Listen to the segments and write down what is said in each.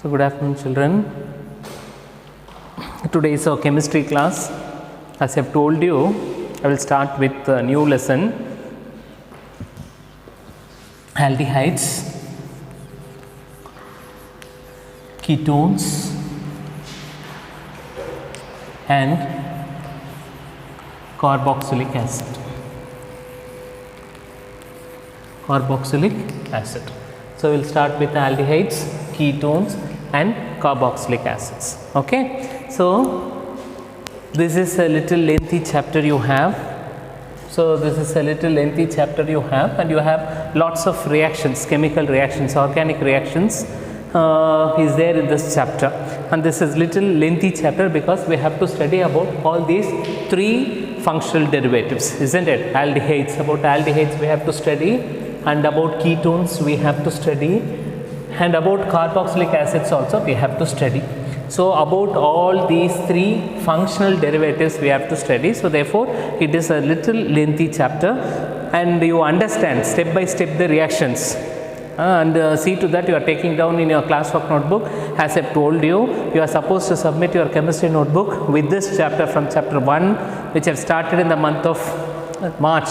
So, good afternoon children. Today is our chemistry class. As I have told you, I will start with a new lesson, aldehydes, ketones and carboxylic acid. Carboxylic acid. So, we will start with aldehydes, ketones and carboxylic acids. Okay. So, this is a little lengthy chapter you have. And you have lots of reactions, chemical reactions, organic reactions is there in this chapter. And this is little lengthy chapter because we have to study about all these three functional derivatives, isn't it? Aldehydes, about aldehydes we have to study, and about ketones we have to study, and about carboxylic acids also we have to study. So, about all these three functional derivatives we have to study. So, therefore, it is a little lengthy chapter and you understand step by step the reactions. And see to that you are taking down in your classwork notebook. As I have told you, you are supposed to submit your chemistry notebook with this chapter from chapter 1, which have started in the month of March.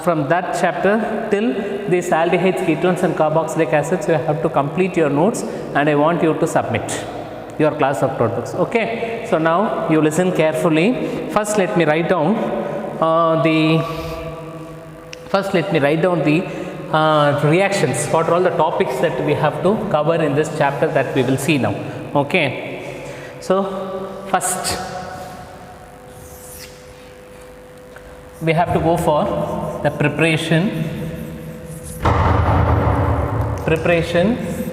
From that chapter till these aldehydes, ketones and carboxylic acids, you have to complete your notes and I want you to submit your classwork notebooks. Okay. So, now you listen carefully. First let me write down the reactions. What are all the topics that we have to cover in this chapter that we will see now. Okay. So, first we have to go for the preparation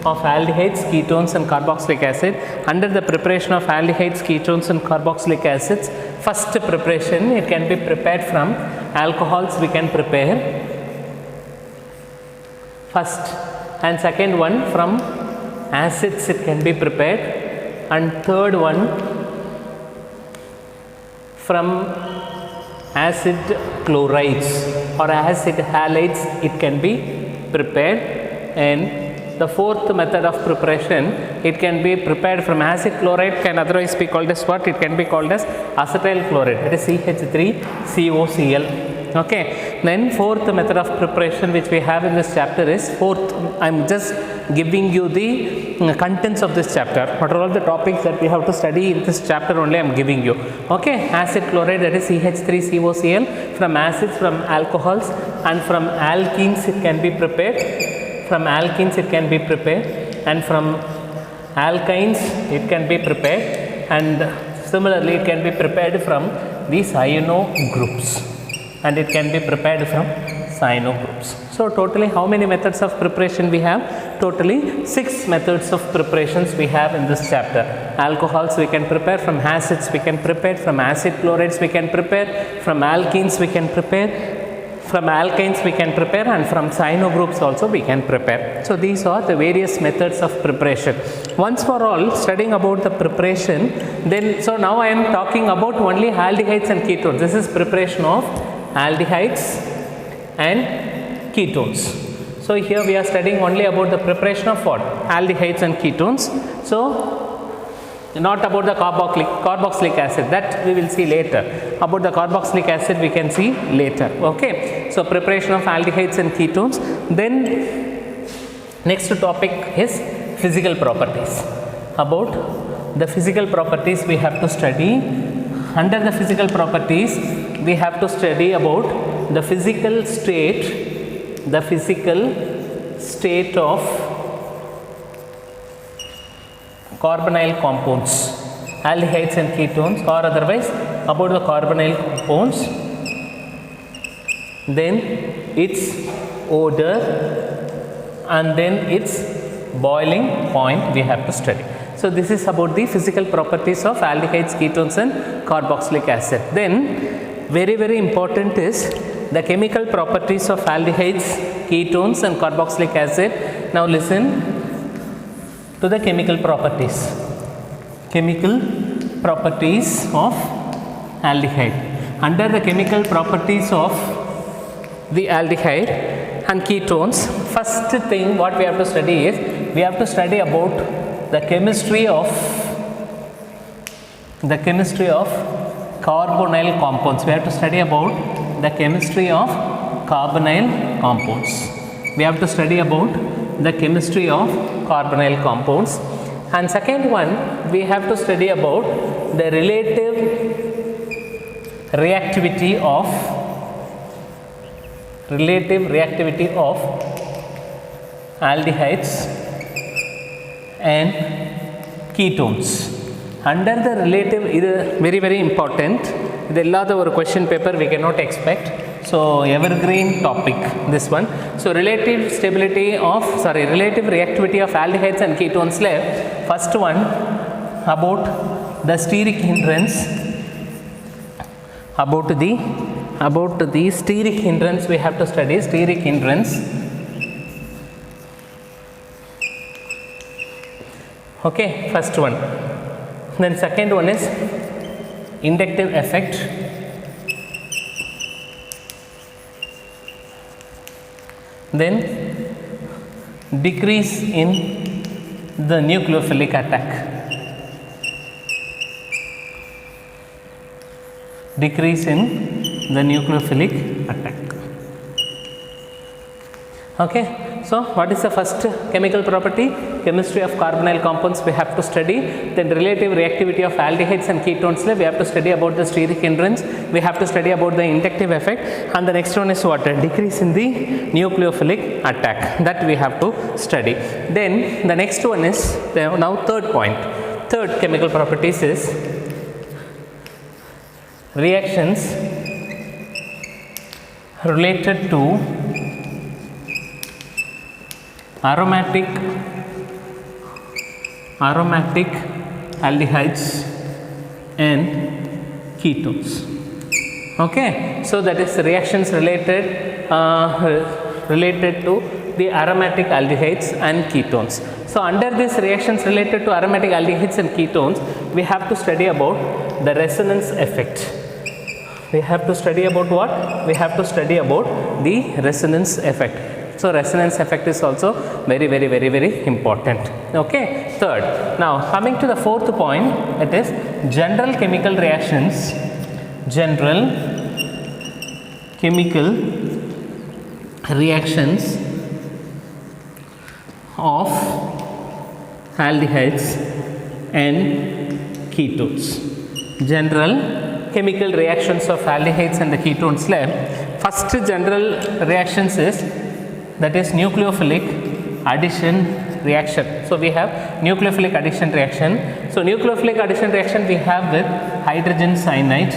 of aldehydes, ketones and carboxylic acid. Under the preparation of aldehydes, ketones and carboxylic acids, first preparation, it can be prepared from alcohols we can prepare first, and second one from acids it can be prepared, and third one from acid chlorides or acid halides it can be prepared, and the fourth method of preparation, it can be prepared from acid chloride, can otherwise be called as what? It can be called as acetyl chloride, that is CH3COCl. Okay. Then fourth method of preparation which we have in this chapter is I am just giving you the contents of this chapter. What are all the topics that we have to study in this chapter only I am giving you. Okay. Acid chloride, that is CH3COCl, from acids, from alcohols and from alkenes it can be prepared. And from alkynes it can be prepared, and similarly it can be prepared from the cyano groups, and it can be prepared from cyano groups. So, totally how many methods of preparation we have? Totally 6 methods of preparations we have in this chapter. Alcohols we can prepare, from acids we can prepare, from acid chlorides we can prepare, from alkenes we can prepare, from alkynes we can prepare, and from cyano groups also we can prepare. So, these are the various methods of preparation. Once for all studying about the preparation, then so now I am talking about only aldehydes and ketones. This is preparation of aldehydes and ketones. So, here we are studying only about the preparation of what? Aldehydes and ketones. So, not about the carboxylic acid, that we will see later. About the carboxylic acid we can see later. Okay. So, preparation of aldehydes and ketones. Then next topic is physical properties. About the physical properties we have to study. Under the physical properties we have to study about the physical state of carbonyl compounds, aldehydes and ketones, or otherwise about the carbonyl compounds, then its odor and then its boiling point we have to study. So, this is about the physical properties of aldehydes, ketones and carboxylic acid. Then very important is the chemical properties of aldehydes, ketones and carboxylic acid. Now, listen to the chemical properties of aldehyde. Under the chemical properties of the aldehyde and ketones, first thing what we have to study is we have to study about the chemistry of carbonyl compounds. We have to study about the chemistry of carbonyl compounds. We have to study about the chemistry of carbonyl compounds. And second one, we have to study about the relative reactivity of aldehydes and ketones. Under the relative, this is very important. This is a question paper we cannot expect. So evergreen topic, this one. So relative reactivity of aldehydes and ketones. First one about the steric hindrance. About the steric hindrance, we have to study steric hindrance. Okay, first one. Then second one is inductive effect. Then decrease in the nucleophilic attack. Decrease in the nucleophilic attack. Okay, so what is the first chemical property? Chemistry of carbonyl compounds we have to study. Then relative reactivity of aldehydes and ketones, we have to study about the steric hindrance. We have to study about the inductive effect. And the next one is what? Decrease in the nucleophilic attack. That we have to study. Then the next one is now third point. Third chemical properties is reactions related to aromatic aldehydes and ketones. Okay, so that is reactions related to the aromatic aldehydes and ketones. So under these reactions related to aromatic aldehydes and ketones, we have to study about the resonance effect. We have to study about what? We have to study about the resonance effect. So resonance effect is also very important. Okay, third. Now coming to the fourth point, it is general chemical reactions. General chemical reactions of aldehydes and ketones. General chemical reactions of aldehydes and the ketones. First general reactions is that is nucleophilic addition reaction. So we have nucleophilic addition reaction. So nucleophilic addition reaction we have with hydrogen cyanide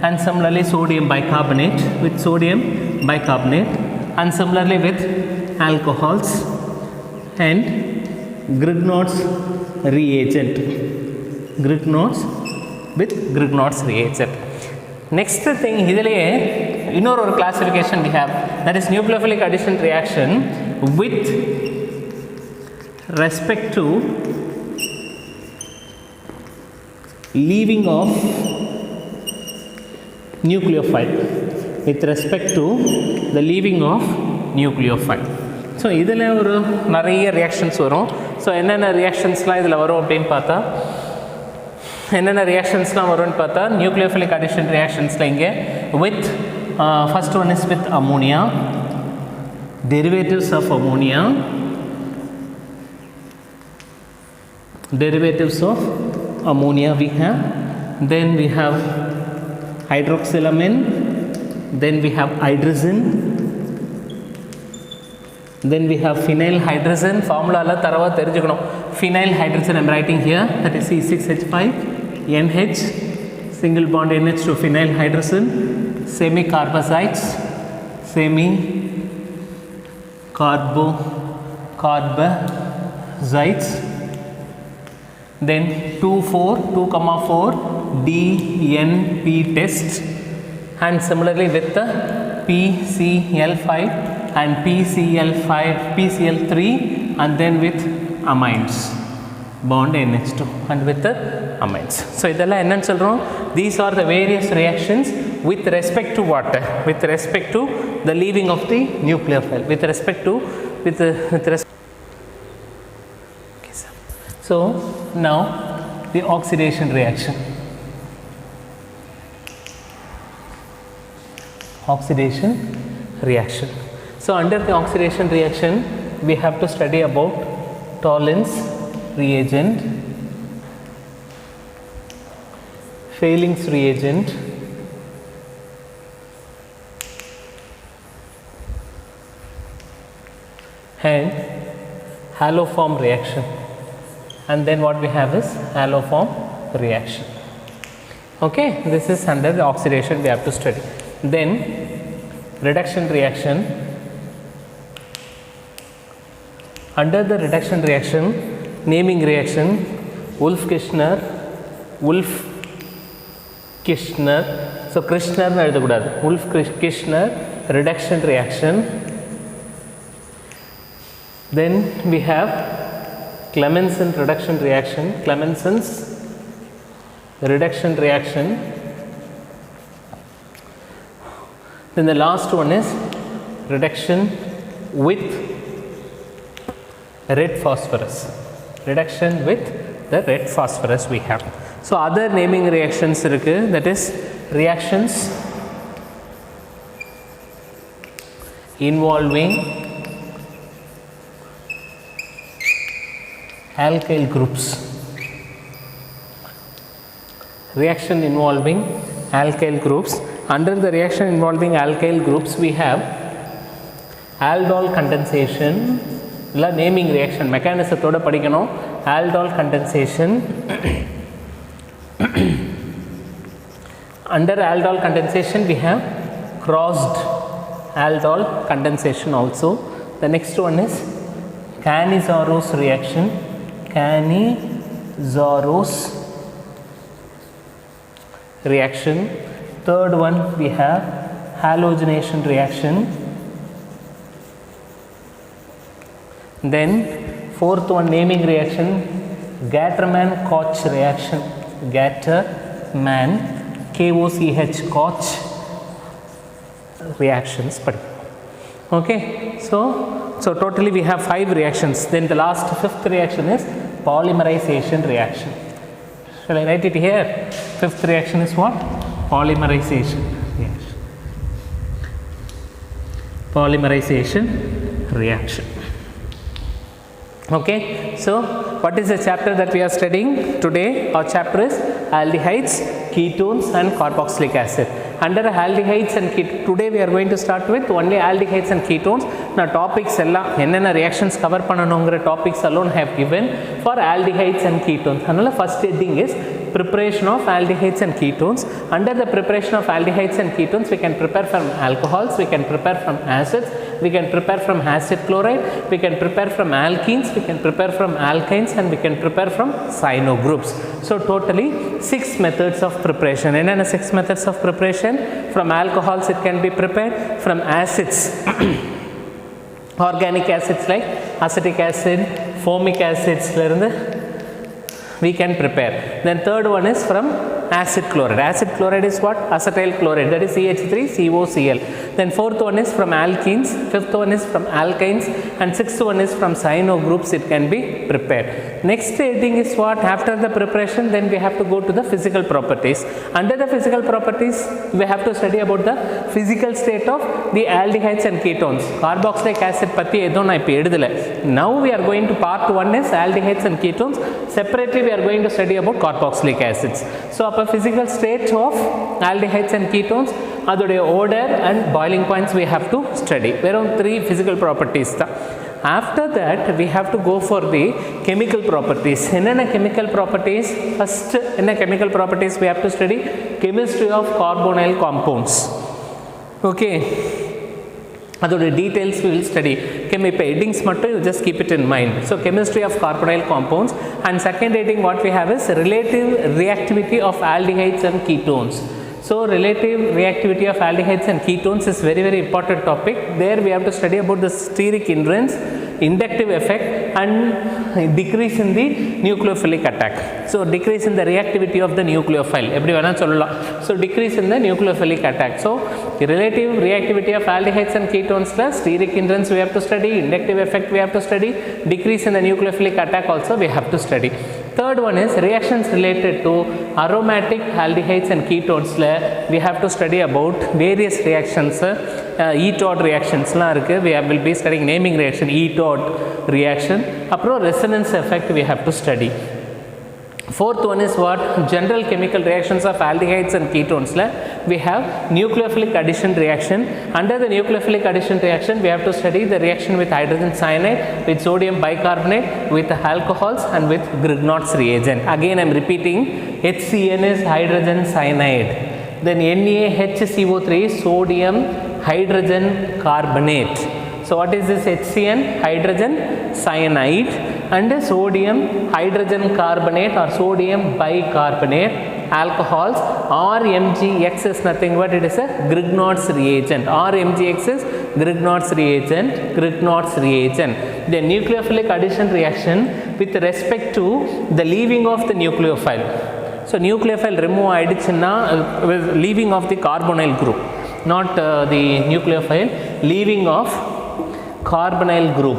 and similarly sodium bicarbonate with sodium bicarbonate, and similarly with alcohols and Grignard's reagent. Grignard's with Grignard's reagent. Next thing, another classification we have, that is nucleophilic addition reaction with respect to leaving of nucleophile. With respect to the leaving of nucleophile. So idhile oru nariya reactions varum. So enna reactions la idhula varum appdin paatha, enna reactions la varum paatha nucleophilic addition reactions la inge with first one is with ammonia, derivatives of ammonia, we have, then we have hydroxylamine, then we have hydrazine, then we have phenyl hydrazine. Formula la tarvata therinjukonum. Phenyl hydrazine I am writing here, that is C6H5NH, single bond NH to phenyl hydrazine, semi carboxides, then 2,4 DNP test, and similarly with the PCl5 and PCl3, and then with amines, bond NH2 and with the amines. So idella enna solrom, these are the various reactions with respect to what? With respect to the leaving of the nucleophile, with respect to so So now the oxidation reaction. Oxidation reaction. So under the oxidation reaction, we have to study about Tollens reagent, Fehling's reagent, and haloform reaction, and then what we have is haloform reaction. Okay, this is under the oxidation we have to study. Then reduction reaction. Under the reduction reaction, naming reaction, Wolff-Kishner, so Krishner na edukudadu, Wolff-Kishner reduction reaction. Then we have Clemmensen reduction reaction, Clemmensen's reduction reaction. Then the last one is reduction with red phosphorus, reduction with the red phosphorus we have. So other naming reactions irukku, that is reactions involving alkyl groups, reaction involving alkyl groups. Under the reaction involving alkyl groups, we have aldol condensation. La naming reaction mechanism thoda padikano. Aldol condensation. Under aldol condensation, we have crossed aldol condensation also. The next one is Cannizzaro reaction, Cannizzaro reaction. Third one we have halogenation reaction. Then fourth one naming reaction, Gattermann-Koch reaction, Gattermann KOCH Koch reactions. Okay, so totally we have 5 reactions. Then the last fifth reaction is polymerization reaction. Shall I write it here? Fifth reaction is what? Polymerization reaction. Polymerization reaction. Okay, so what is the chapter that we are studying today? Our chapter is aldehydes, ketones and carboxylic acid. Under aldehydes and ketones, today we are going to start with only aldehydes and ketones. Now topics ella enna reactions cover pananungra topics alone I have given for aldehydes and ketones. Another first heading is preparation of aldehydes and ketones. Under the preparation of aldehydes and ketones, we can prepare from alcohols, we can prepare from acids, we can prepare from acid chloride, we can prepare from alkenes, we can prepare from alkynes, and we can prepare from cyano groups. So totally 6 methods of preparation. And 6 methods of preparation. From alcohols it can be prepared, from acids organic acids like acetic acid, formic acids we can prepare. Then third one is from acid chloride. Acid chloride is what? Acetyl chloride, that is CH3COCl. Then fourth one is from alkenes, fifth one is from alkynes, and sixth one is from cyano groups. It can be prepared. Next heading is what? After the preparation, then we have to go to the physical properties. Under the physical properties, we have to study about the physical state of the aldehydes and ketones. Carboxylic acid patti edho na ipo edudala. Now we are going to part 1 is aldehydes and ketones. Separately we are going to study about carboxylic acids. So upper physical state of aldehydes and ketones, adode order and boiling points we have to study. Around 3 physical properties. After that we have to go for the chemical properties. Enna chemical properties? First enna chemical properties we have to study? Chemistry of carbonyl compounds. Okay, அதோட details we will study. இப்போ headings மட்டும் you just keep it in mind. So chemistry of carbonyl compounds, and second heading what we have is relative reactivity of aldehydes and ketones. So relative reactivity of aldehydes and ketones is very important topic. There we have to study about the steric hindrance, inductive effect, and decrease in the nucleophilic attack. So decrease in the reactivity of the nucleophile. Eppadi vena sollalam. So decrease in the nucleophilic attack. So the relative reactivity of aldehydes and ketones plus steric hindrance we have to study, inductive effect we have to study, decrease in the nucleophilic attack also we have to study. Third one is reactions related to aromatic aldehydes and ketones. We have to study about various reactions. Etod reactions la irukku. We will be studying naming reaction, Etod reaction. Apro resonance effect we have to study. Fourth one is what? General chemical reactions of aldehydes and ketones. We have nucleophilic addition reaction. Under the nucleophilic addition reaction, we have to study the reaction with hydrogen cyanide, with sodium bicarbonate, with alcohols and with Grignard's reagent. Again I am repeating, HCN is hydrogen cyanide. Then NaHCO3 is sodium hydrogen carbonate. So what is this HCN? Hydrogen cyanide and sodium hydrogen carbonate or sodium bicarbonate. Alcohols, RMgX is nothing but it is a Grignard's reagent. RMgX is Grignard's reagent. Grignard's reagent. The nucleophilic addition reaction with respect to the leaving of the nucleophile. So nucleophile remove aidichina with leaving of the carbonyl group, not the nucleophile, leaving of carbonyl group.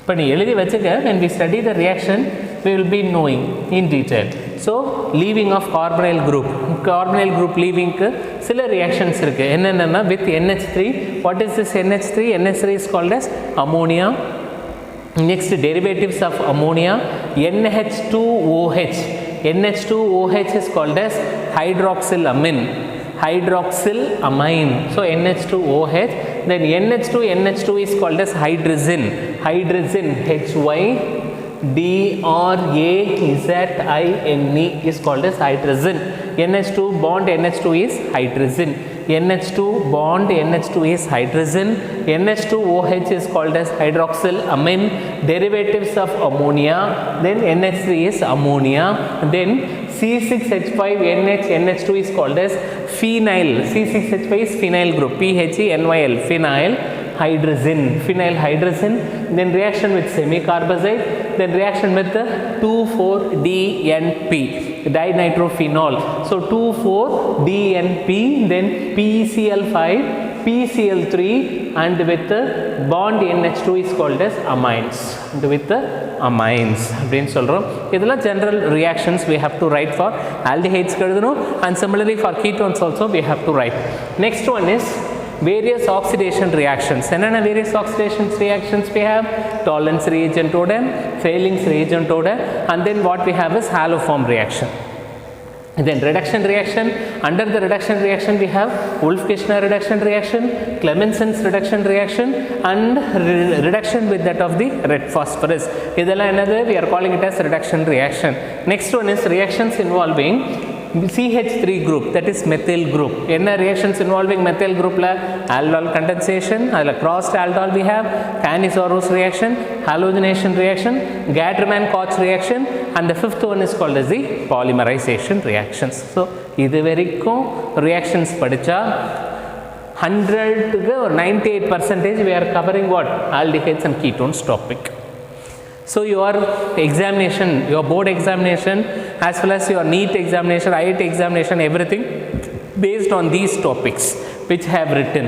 But when we study the reaction, we will be knowing in detail. So leaving of carbonyl group leaving sila reactions irukku enna with NH3. What is this NH3? NH3 is called as ammonia. Next, derivatives of ammonia, NH2OH. NH2OH is called as hydroxylamine. So NH2OH. Then NH2 is called as hydrazine. HYDRAZINE is called as hydrazine. NH2 bond NH2 is hydrazine. NH2 bond NH2 is hydrazine. NH2OH is called as hydroxylamine. Derivatives of ammonia. Then NH3 is ammonia. Then C6H5NH NH2 is called as phenyl. C6H5 is phenyl group. PHENYL, phenyl hydrazine. Phenyl hydrazine. Then reaction with semicarbazide. Then reaction with the 2,4-DNP, dinitrophenol. So 2,4-DNP, then PCl5, PCl3, and with the bond NH2 is called as amines. And with the amines. These general reactions we have to write for aldehydes, and similarly for ketones also we have to write. Next one is various oxidation reactions. Enna various oxidation reactions we have? Tollens reagent oda, Fehling's reagent oda, and then what we have is haloform reaction. Then reduction reaction. Under the reduction reaction we have Wolff-Kishner reduction reaction, Clemenson's reduction reaction, and reduction with that of the red phosphorus. Idella another we are calling it as reduction reaction. Next one is reactions involving CH3 group, that is methyl group. Enna reactions involving methyl group la? Aldol condensation, crossed aldol we have, Canizaros reaction, halogenation reaction, Gattermann-Koch reaction, and the fifth one is called as the polymerization reactions. So idu varaikum reactions padicha 100 or 98% we are covering what? Aldehydes and ketones topic. So your examination, your board examination, as well as your NEET examination, IIT examination, everything based on these topics which I have written.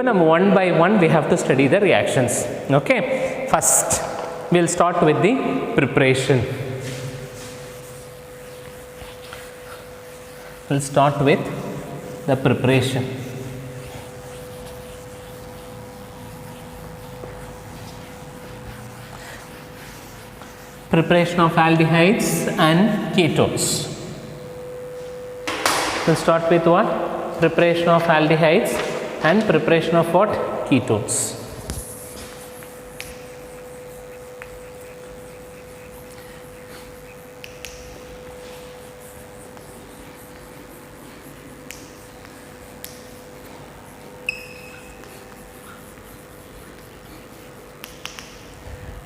Now one by one we have to study the reactions. Okay, first we will start with the preparation. We will start with the preparation. Preparation of aldehydes and ketones. We'll start with what? Preparation of aldehydes and preparation of what? Ketones.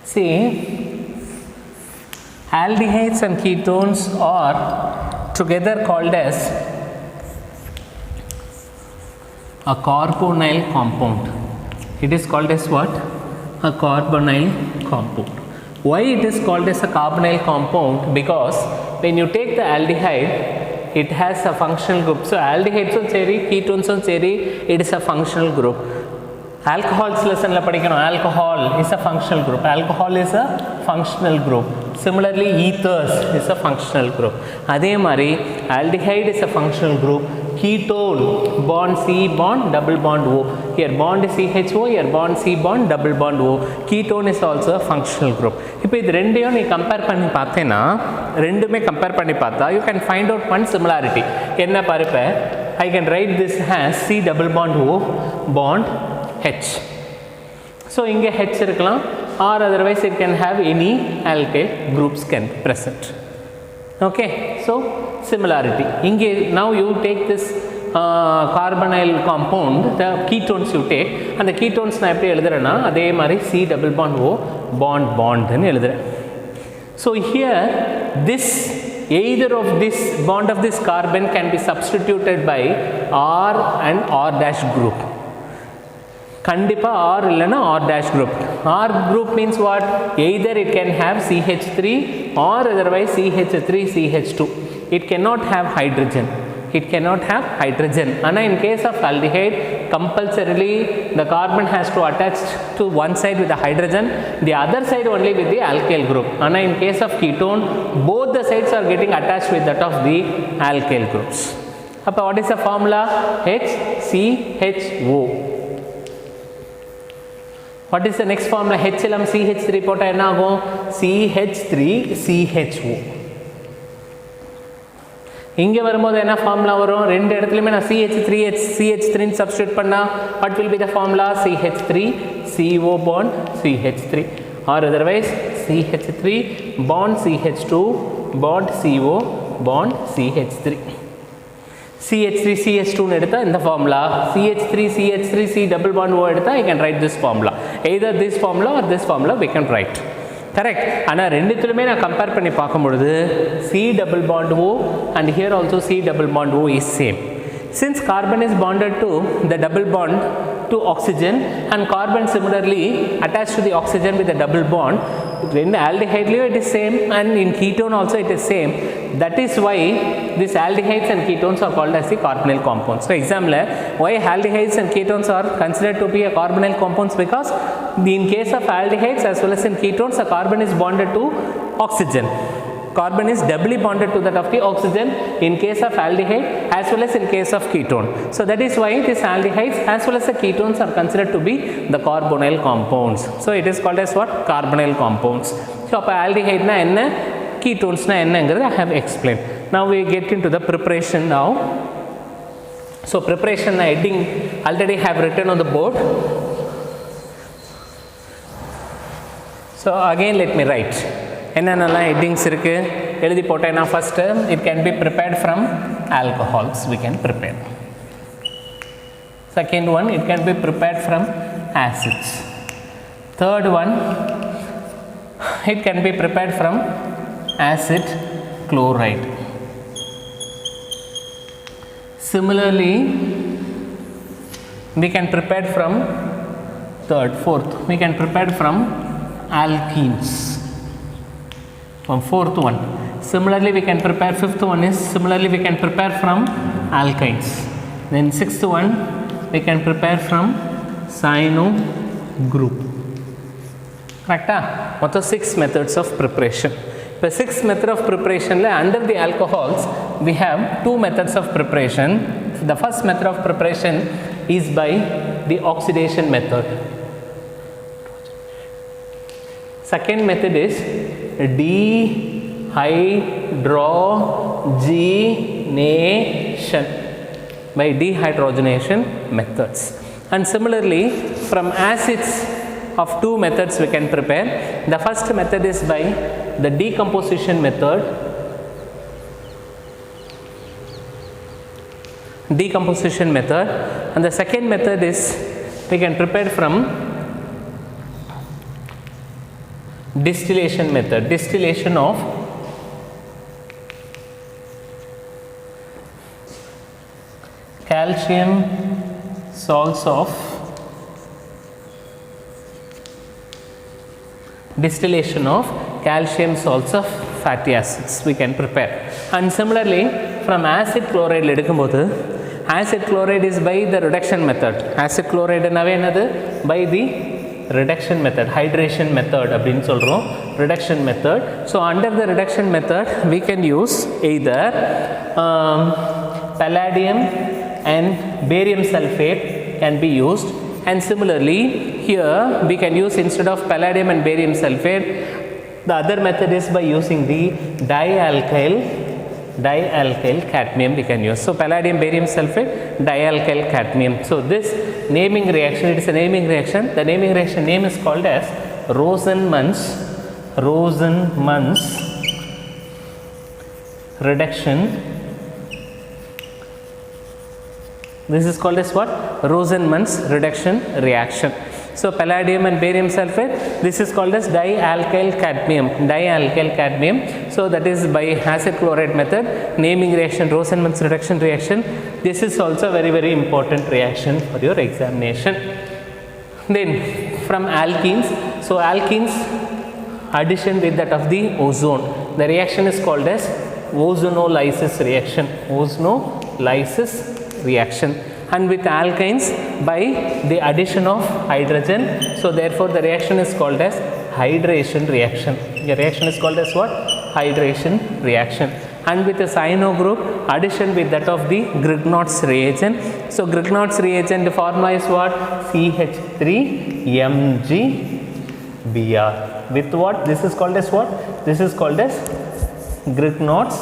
See, aldehydes and ketones are together called as a carbonyl compound. It is called as what? A carbonyl compound. Why it is called as a carbonyl compound? Because when you take the aldehyde, it has a functional group. So aldehydes on cherry, ketones on cherry, it is a functional group. Alcohols lesson la padikano, alcohol is a functional group. Alcohol is a functional group. Similarly, ethers is a functional group. Adhe mari aldehyde is a functional group. Ketone, bond C bond, double bond O. Here bond is CHO, here bond C bond, double bond O. Ketone is also a functional group. இப்போ இது ரெண்டையும் நீ compare பண்ணி பார்த்தேன்னா ரெண்டுமே compare பண்ணி பார்த்தா you can find out one similarity. என்ன பாருப்ப I can write this as C double bond O bond H. So இங்க H இருக்கலாம் or otherwise it can have any alkyl groups can present. Okay, so similarity. Now you take this carbonyl compound, the ketones you take, and the ketones na eppadi eludrena adhe mari C double bond O bond nu eludren. So here this either of this bond of this carbon can be substituted by R and R dash group. Kandipa R illana R dash group. R group means what? Either it can have CH3 or otherwise CH3 CH2. It cannot have hydrogen. It cannot have hydrogen. And in case of aldehyde, compulsorily the carbon has to attach to one side with the hydrogen, the other side only with the alkyl group. And in case of ketone, both the sides are getting attached with that of the alkyl groups. Appa what is the formula? HCHO. What is the next formula? HLM CH3 போட்டா என்ன ஆகும்? CH3CHO. இங்க வரும்போது என்ன formula வரும்? ரெண்டு இடத்துலயுமே நான் CH3 ன்னு சப்ஸ்டிட்யூட் பண்ணா what will be the formula? CH3CO bond CH3 or otherwise CH3 bond CH2 bond CO bond CH3. CH3CH2 ன்னு எடுத்தா இந்த formula, CH3CH3 C double bond O எடுத்தா I can write this formula. Either this formula or this formula we can write. Correct. ஆனா ரெண்டுத்துலயுமே நான் compare பண்ணி பார்க்கும்பொழுது C double bond O and here also C double bond O is same. Since carbon is bonded to the double bond to oxygen and carbon similarly attached to the oxygen with a double bond, in the aldehyde it is same and in ketone also it is same. That is why these aldehydes and ketones are called as the carbonyl compounds. So example, why aldehydes and ketones are considered to be a carbonyl compounds? Because in case of aldehydes as well as in ketones, the carbon is bonded to oxygen. Carbon is doubly bonded to that of the oxygen in case of aldehyde as well as in case of ketone. So that is why these aldehydes as well as the ketones are considered to be the carbonyl compounds. So it is called as what? Carbonyl compounds. So aldehyde na enna, ketones na enna engiradhu I have explained. Now we get into the preparation now. So preparation heading already have written on the board. So again let me write. என்னென்னலாம் headings இருக்கு எழுதி போட்டேன்னா first it can be prepared from alcohols we can prepare. Second one, it can be prepared from acids. Third one, it can be prepared from acid chloride. Similarly, we can prepare from fourth, we can prepare from alkenes. From fourth one. Similarly, we can prepare fifth one is similarly we can prepare from alkynes. Then sixth one we can prepare from cyano group. Correct? What are 6 methods of preparation? The 6th method of preparation under the alcohols we have 2 methods of preparation. The first method of preparation is by the oxidation method. Second method is dehydrogenation by dehydrogenation methods. And similarly from acids of 2 methods we can prepare. The first method is by the decomposition method. And the second method is we can prepare from distillation method. Distillation of calcium salts of distillation of calcium salts of fatty acids we can prepare. And similarly from acid chloride edukumbodhu, acid chloride is by the reduction method. Acid chloride nave enadhu by the reduction method, hydration method அப்படினு சொல்றோம், reduction method. So under the reduction method we can use either palladium and barium sulfate can be used, and similarly here we can use, instead of palladium and barium sulfate, the other method is by using the dialkyl cadmium we can use. So palladium barium sulfate, dialkyl cadmium. So this naming reaction, it is a naming reaction. The naming reaction name is called as Rosenmann's reduction. This is called as what? Rosenmann's reduction reaction. So palladium and barium sulfate, this is called as dialkyl cadmium. So that is by acid chloride method, naming reaction Rosenmann's reduction reaction. This is also very very important reaction for your examination. Then from alkenes, so alkenes addition with that of the ozone, the reaction is called as ozonolysis reaction. And with alkynes by the addition of hydrogen, so therefore the reaction is called as hydration reaction. The reaction is called as what? Hydration reaction. And with the cyano group, addition with that of the Grignard's reagent. So Grignard's reagent formula is what? CH3MgBr. With what? This is called as what? This is called as Grignard's.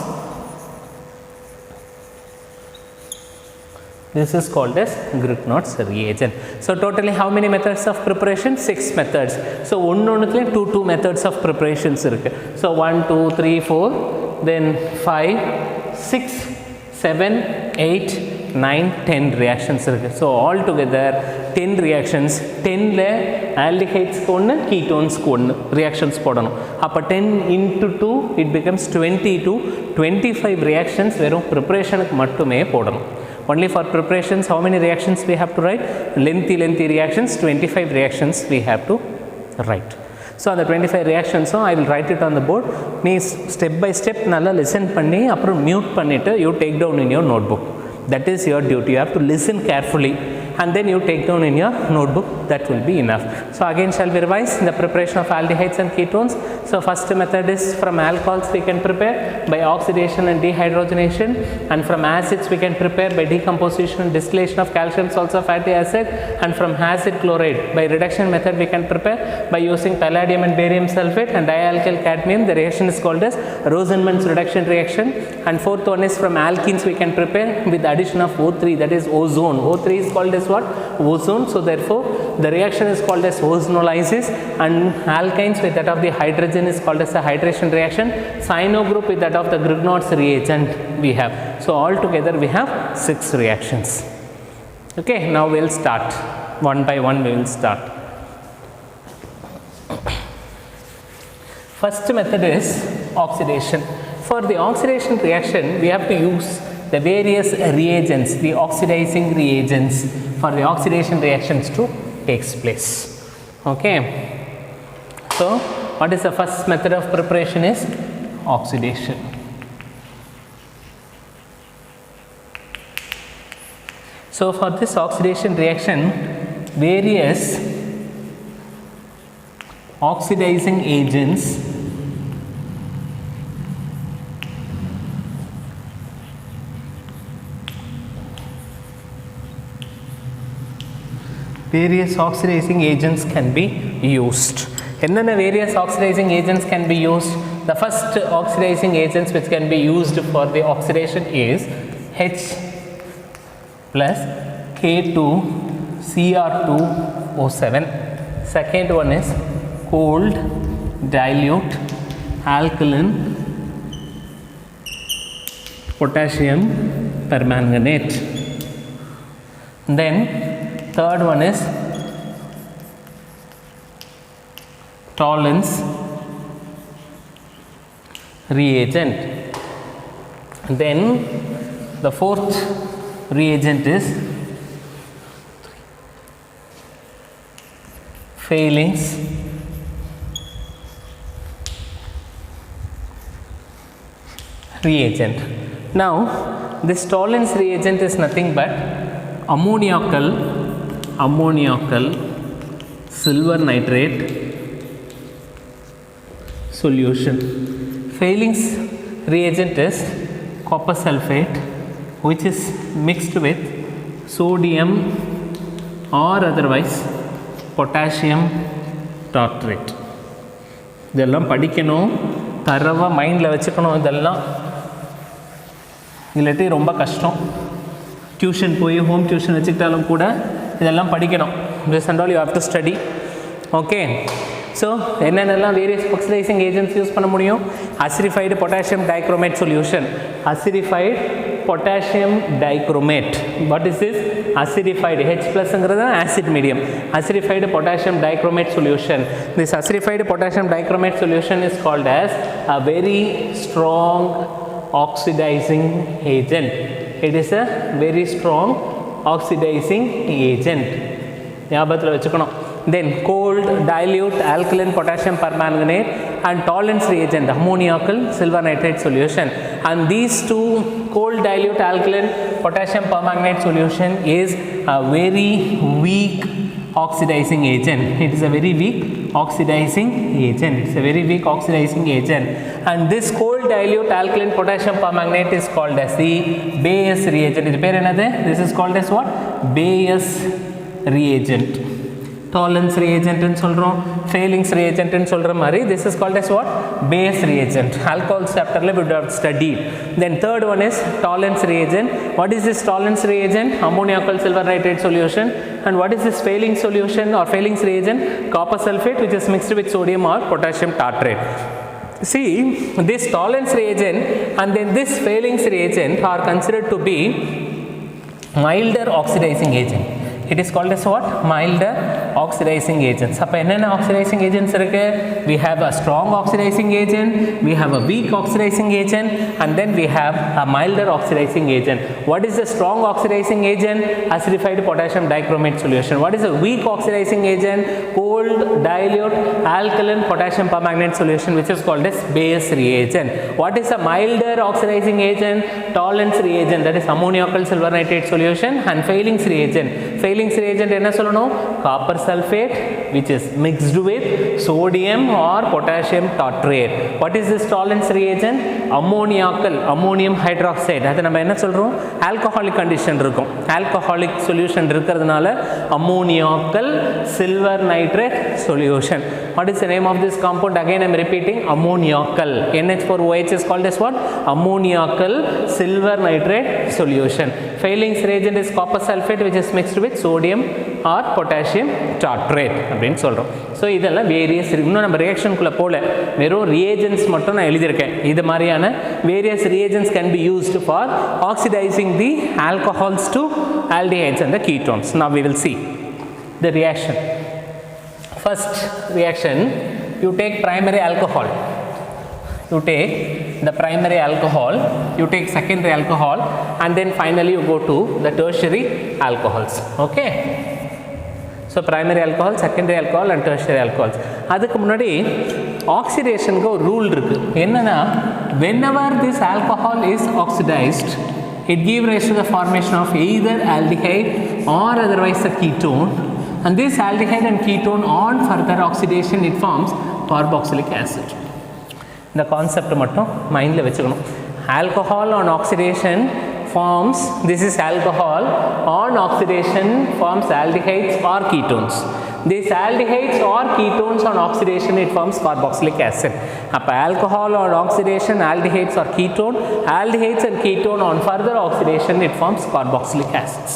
This is called as Grignard's reagent. So totally how many methods of preparation? 6 methods. So one two methods of preparations irukku. So 1 2 3 4, then 5 6 7 8 9 10 reactions irukku. So all together 10 reactions. 10 la aldehydes ku one, ketones ku one reactions podanum. Appo 10 into 2 it becomes 20 to 25 reactions verum preparation ku mattume podanum. Only for preparations, how many reactions we have to write? Lengthy reactions, 25 reactions we have to write. So on the 25 reactions, so I will write it on the board. Please step by step nalla listen panni, appo mute pannittu you take down in your notebook. That is your duty. You have to listen carefully and then you take down in your notebook. That will be enough. So again shall we revise the preparation of aldehydes and ketones. So first method is from alcohols we can prepare by oxidation and dehydrogenation, and from acids we can prepare by decomposition and distillation of calcium salts of fatty acid, and from acid chloride by reduction method we can prepare by using palladium and barium sulfate and dialkyl cadmium. The reaction is called as Rosenmann's reduction reaction. And fourth one is from alkenes we can prepare with the addition of O3, that is ozone. O3 is called as what? Ozone. So therefore the reaction is called as ozonolysis, and alkynes with that of the hydrogen is called as a hydration reaction. Cyano group with that of the Grignard's reagent we have. So all together we have 6 reactions. Okay, now we will start one by one. We will start. First method is oxidation. For the oxidation reaction we have to use the various reagents, the oxidizing reagents, for the oxidation reactions to takes place. Okay, so what is the first method of preparation is oxidation. So for this oxidation reaction, various oxidizing agents can be used. And then various oxidizing agents can be used. The first oxidizing agents which can be used for the oxidation is H plus K2Cr2O7. Second one is cold dilute alkaline potassium permanganate. Then third one is Tollens reagent. Then the fourth reagent is Fehling's reagent. Now this tolerance reagent is nothing but ammoniacal silver nitrate solution. Failings reagent is copper sulfate, which is mixed with sodium or otherwise potassium tartrate. இதெல்லாம் படிக்கணும், தரவாக மைண்டில் வச்சுக்கணும். இதெல்லாம் இல்லாட்டி ரொம்ப கஷ்டம். Tuition போய் ஹோம் டியூஷன் வச்சுக்கிட்டாலும் கூட இதெல்லாம் படிக்கணும். This and all you have to study. Okay, so என்னென்னலாம் வேரியஸ் ஆக்சிடைசிங் ஏஜென்ட்ஸ் யூஸ் பண்ண முடியும்? Acidified potassium dichromate solution. Acidified potassium dichromate. What is this? acidified H plus acid medium. Acidified potassium dichromate solution. This acidified potassium dichromate solution is called as a very strong oxidizing agent. It is a very strong oxidizing agent. ஞாபகத்தில் வச்சுக்கணும். Then cold dilute alkaline potassium permanganate and tolerance reagent ammoniacal silver nitrate solution. And these two cold dilute alkaline potassium permanganate solution is a very weak oxidizing agent. It is a very weak oxidizing agent. It's a very weak oxidizing agent. And this cold dilute alkaline potassium permanganate is called as the Bayes reagent. This is called as what? Bayes reagent. Tolerance reagent in solrom, failings reagent in solrom mari. This is called as what? Bayes reagent. Alcohols chapter we would have studied. Then third one is tolerance reagent. What is this tolerance reagent? Ammoniacal silver nitrate solution. And what is this failing solution or failings reagent? Copper sulfate, which is mixed with sodium or potassium tartrate. See, this tolerance reagent and then this failings reagent are considered to be milder oxidizing agent. It is called as what? Milder oxidizing agents. அப்போ என்னென்ன oxidizing agents இருக்கு? We have a strong oxidizing agent, we have a weak oxidizing agent, and then we have a milder oxidizing agent. What is the strong oxidizing agent? Acidified potassium dichromate solution. What is a weak oxidizing agent? Cold dilute alkaline potassium permanganate solution, which is called as Bayes reagent. What is a milder oxidizing agent? Tolerance reagent, that is ammoniacal silver nitrate solution. And failings reagent. Failings reagent என்ன சொல்லணும்? Copper sulfate, which is mixed with sodium or potassium tartrate. What is this tolerance reagent? Ammonium hydroxide. அது நம்ம என்ன சொல்றோம்? Alcoholic condition இருக்கும். Alcoholic solution இருக்கிறதுனால ammoniacal silver nitrate solution. What is the name of this compound? Again I am repeating, ammoniacal. NH4OH is called as what? Ammoniacal silver nitrate solution. Failings reagent is copper sulfate, which is mixed with sodium or potassium tartrate அப்படின்னு சொல்கிறோம். So இதெல்லாம் various இன்னும் நம்ம ரியாக்ஷனுக்குள்ளே போல வெறும் reagents மட்டும் நான் எழுதியிருக்கேன். இது மாதிரியான various reagents can be used for oxidising the alcohols to aldehydes and the ketones. Now we will see the reaction. First reaction, you take primary alcohol. You take the primary alcohol, you take secondary alcohol, and then finally you go to the tertiary alcohols. Okay, so primary alcohol, secondary alcohol and tertiary alcohols. அதுக்கு முன்னாடி ஆக்சிடேஷனுக்கு ஒரு rule இருக்கு. என்னன்னா, whenever this alcohol is oxidized, it gives rise to the formation of either aldehyde or otherwise a ketone, and this aldehyde and ketone on further oxidation it forms carboxylic acid. இந்த concept மட்டும் மைண்டில் வச்சுக்கணும். Alcohol on oxidation forms, this is alcohol on oxidation forms aldehydes or ketones. These aldehydes or ketones on oxidation it forms carboxylic acid. அப்போ alcohol on oxidation aldehydes or ketone, aldehydes and ketone on further oxidation it forms carboxylic acids.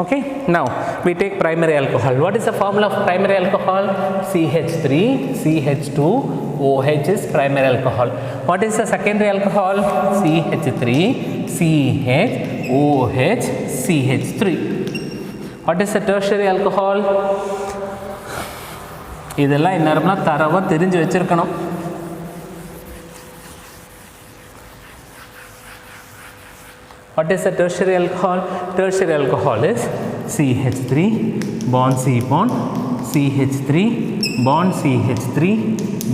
Okay, now we take primary alcohol. What is the formula of primary alcohol? CH3 CH2 OH is primary alcohol. What is the secondary alcohol? CH3 CH OH CH3. What is the tertiary alcohol? இதெல்லாம் என்னன்னா தரவா தெரிஞ்சு வச்சிருக்கணும். What is the tertiary alcohol? Tertiary alcohol is CH3 bond C bond CH3 bond CH3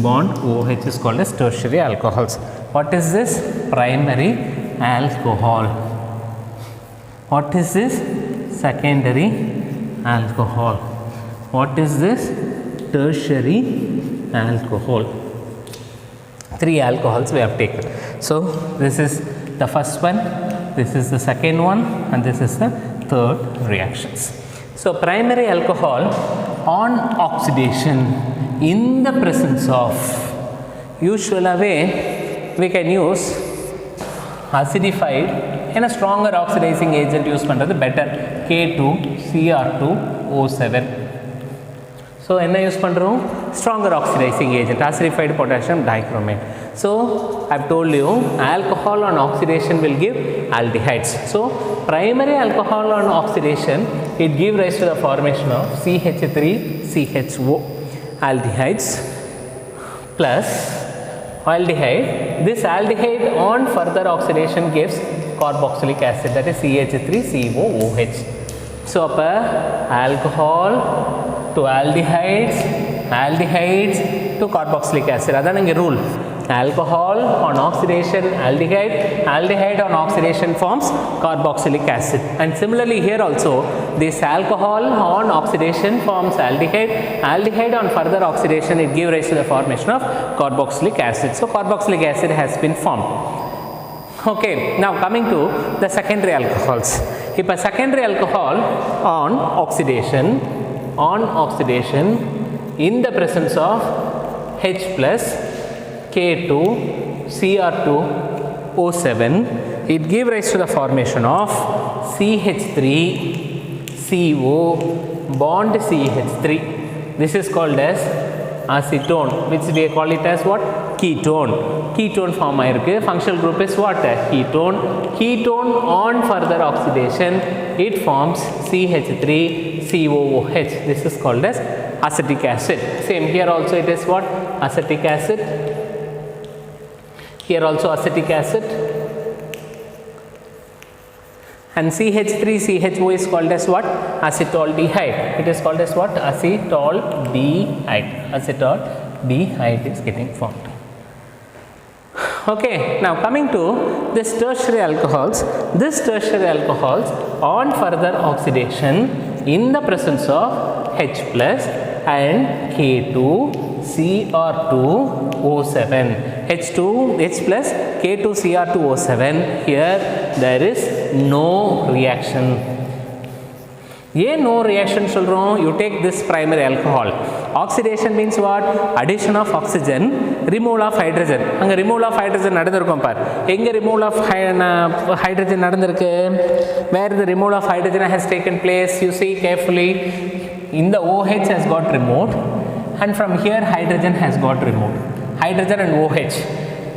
bond OH is called as tertiary alcohols. What is this? Primary alcohol. What is this? Secondary alcohol. What is this? Tertiary alcohol. 3 alcohols we have taken. So this is the first one, this is the second one, and this is the third reactions. So primary alcohol on oxidation in the presence of, usual way we can use acidified and a stronger oxidizing agent use பண்றது better. K2Cr2O7. So என்ன use பண்றோம்? Stronger oxidizing agent, acidified potassium dichromate. So I have told you alcohol on oxidation will give aldehydes. So primary alcohol on oxidation, it give rise to the formation of CH3CHO aldehydes plus aldehyde. This aldehyde on further oxidation gives carboxylic acid, that is CH3COOH. So alcohol to aldehydes, aldehydes to carboxylic acid. That is the rule. Alcohol on oxidation aldehyde, aldehyde on oxidation forms carboxylic acid. And similarly here also, this alcohol on oxidation forms aldehyde, aldehyde on further oxidation it gives rise to the formation of carboxylic acid. So carboxylic acid has been formed. Okay, now coming to the secondary alcohols. If a secondary alcohol on oxidation in the presence of H plus K2Cr2O7, it gives rise to the formation of CH3CO bond CH3. This is called as acetone, which we call it as what? Ketone. Ketone form ஆயிருக்கு. Functional group is what? Ketone. Ketone on further oxidation, it forms CH3COOH. This is called as acetic acid. Same here also it is what? Acetic acid. Here also acetic acid. And CH3CHO is called as what? Acetaldehyde. It is called as what? Acetaldehyde. Acetaldehyde is getting formed. Okay, now coming to this tertiary alcohols. This tertiary alcohols on further oxidation in the presence of H plus and K2Cr2O7. H plus K2Cr2O7. Here there is no reaction. No reaction சொல்றோம்? You take this primary alcohol. Oxidation means what? Addition of oxygen, removal of hydrogen. அங்க removal of hydrogen நடந்திருக்கும் பார். எங்க removal of hydrogen நடந்திருக்கு? Where the removal of hydrogen has taken place, you see carefully. In the OH has got removed, and from here hydrogen has got removed. Hydrogen and OH.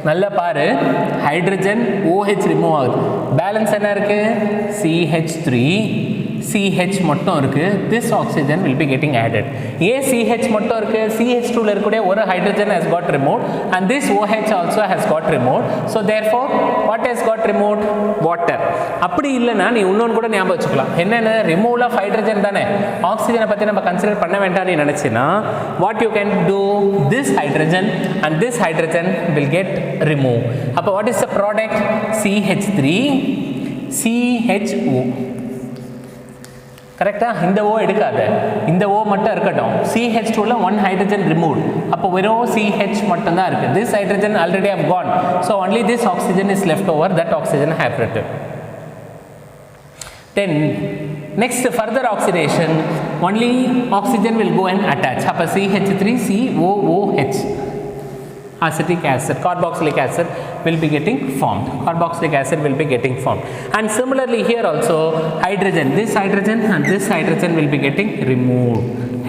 நல்ல பாரு, hydrogen OH remove ஆகுது. Balance என்ன இருக்கு? CH3 CH மட்டும் இருக்கு. This oxygen will be getting added. CH மட்டும் இருக்கு. CH2 ல இருக்கக்கூடிய ஒரு hydrogen has got removed and this OH also has got removed. So therefore what has got removed? Water. அப்படி இல்லனா நீ இன்னொன்னு கூட ஞாபகம் வச்சுக்கலாம். என்னன்னா removal of hydrogen தானே. ஆக்ஸிஜனை பத்தி நம்ம கன்சிடர் பண்ண வேண்டாம் நீ நினைச்சினா what you can do, this hydrogen and this hydrogen will get removed. அப்ப what is the product? CH3 CHO. கரெக்டா? இந்த O எடுக்காத, இந்த O மட்டும் இருக்கட்டும். CH2 ல one hydrogen removed. அப்போ வெறும் CH மட்டும் தான் இருக்கு. This hydrogen already have gone. So only this oxygen is left over. That oxygen have returned. Then next further oxidation, only oxygen will go and attach. அப்போ CH3COOH. Acetic acid, carboxylic acid will be getting formed. Carboxylic acid will be getting formed. And similarly here also hydrogen, this hydrogen and this hydrogen will be getting removed.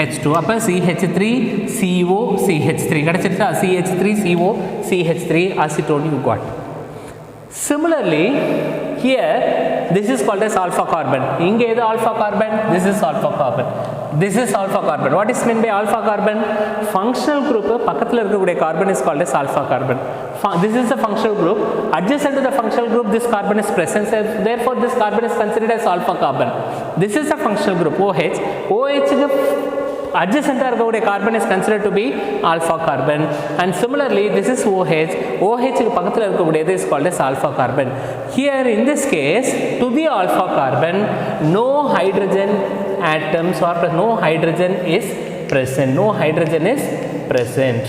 H2 அப்போ CH3CO CH3 கிடைச்சிருச்சா? CH3CO CH3 acetone you got. Similarly here this is called as alpha carbon. இங்கே எது alpha carbon? This is alpha carbon. This is alpha carbon. What is meant by alpha carbon? Functional group பக்கத்துல இருக்கக்கூடிய carbon is called as alpha carbon. This is the functional group. Adjacent to the functional group this carbon is present. Therefore this carbon is considered as alpha carbon. This is the functional group OH. OH க்கு adjacent carbon is considered to be alpha carbon, and similarly this is OH. OH is called as alpha carbon. Here in this case, to the alpha carbon, no hydrogen atoms or no hydrogen is present. No hydrogen is present.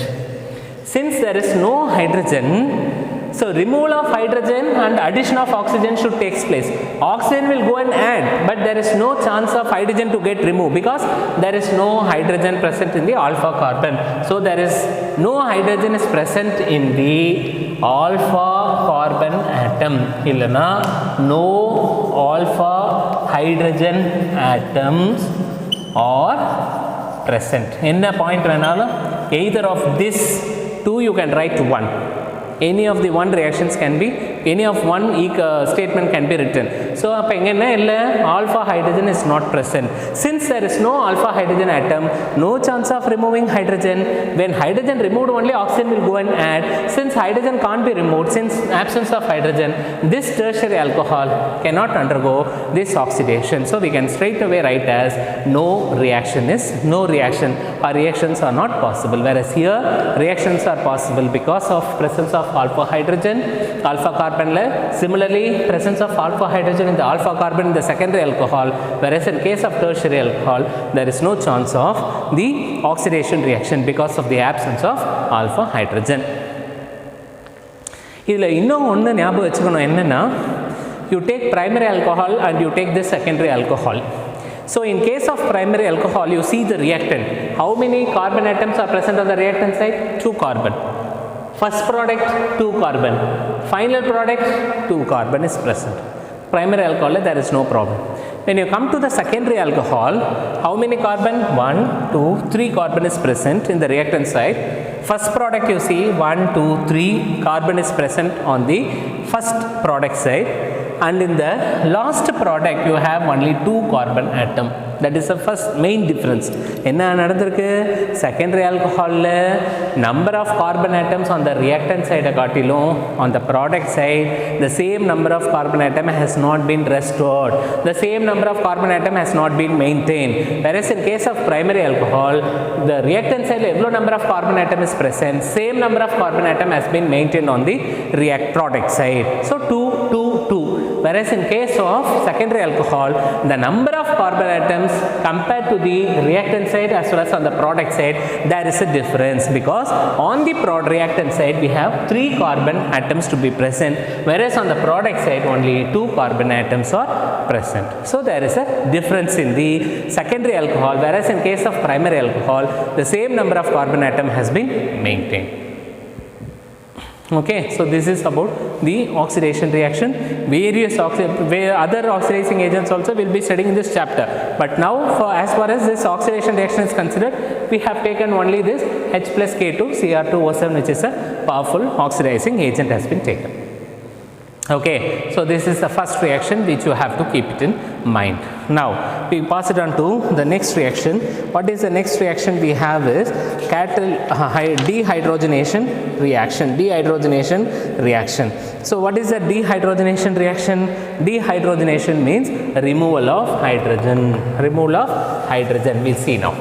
Since there is no hydrogen, so removal of hydrogen and addition of oxygen should take place. Oxygen will go and add, but there is no chance of hydrogen to get removed because there is no hydrogen present in the alpha carbon. So there is no hydrogen is present in the alpha carbon atom. Illana no alpha hydrogen atoms are present. In a point venala, either of this two you can write one. Any of the one reactions can be, any of one statement can be written. So alpha hydrogen is not present. Since there is no alpha hydrogen atom, no chance of removing hydrogen. When hydrogen removed, only oxygen will go and add. Since hydrogen can't be removed, since absence of hydrogen, this tertiary alcohol cannot undergo this oxidation. So we can straight away write as no reaction or reactions are not possible. Whereas here reactions are possible because of presence of alpha hydrogen, alpha carbon. Similarly, presence of alpha hydrogen in the alpha carbon in the secondary alcohol, whereas in case of tertiary alcohol, there is no chance of the oxidation reaction because of the absence of alpha hydrogen. You take primary alcohol and you take this secondary alcohol. So in case of primary alcohol, you see the reactant. How many carbon atoms are present on the reactant side? 2 carbon. First product 2 carbon, final product 2 carbon is present. Primary alcohol there is no problem. When you come to the secondary alcohol, how many carbon? 1, 2, 3 carbon is present in the reactant side. First product you see 1, 2, 3 carbon is present on the first product side, and in the last product you have only 2 carbon atom. That is the first main difference. Secondary alcohol number of carbon atoms on the reactant side on the product side, the same number of carbon atom has not been restored. The same number of carbon atom has not been maintained. Whereas in case of primary alcohol, the reactant side number of carbon atom is present, same number of carbon atom has been maintained on the product side. So 2, 2, 2. Whereas in case of secondary alcohol, the number of carbon atoms compared to the reactant side as well as on the product side, there is a difference, because on the reactant side we have 3 carbon atoms to be present, whereas on the product side only 2 carbon atoms are present. So there is a difference in the secondary alcohol, whereas in case of primary alcohol, the same number of carbon atom has been maintained. Okay, so this is about the oxidation reaction. Various other oxidizing agents also will be studying in this chapter. But now, as far as this oxidation reaction is considered, we have taken only this H plus K2 Cr2O7, which is a powerful oxidizing agent, has been taken. Okay, so this is the first reaction which you have to keep it in mind. Now we pass it on to the next reaction. What is the next reaction we have is dehydrogenation reaction. Dehydrogenation reaction. So what is the dehydrogenation reaction? Dehydrogenation means removal of hydrogen. Removal of hydrogen. We'll see now.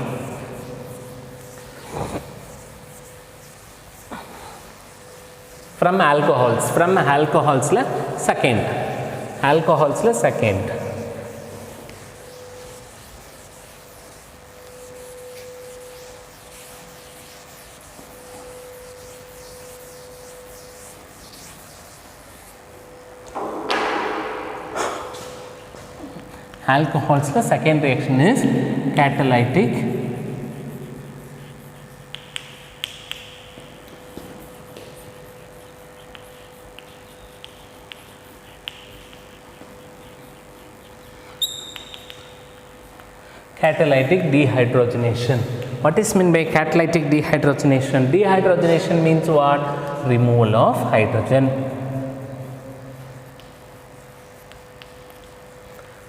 From alcohols second. Alcohols the second reaction is catalytic dehydrogenation. What is meant by catalytic dehydrogenation? Dehydrogenation means what? Removal of hydrogen.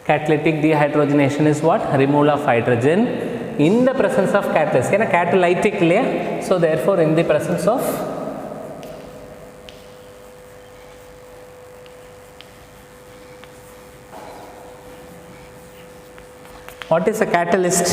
Catalytic dehydrogenation is what? Removal of hydrogen in the presence of catalyst. Catalytic layer. So therefore in the presence of What is a catalyst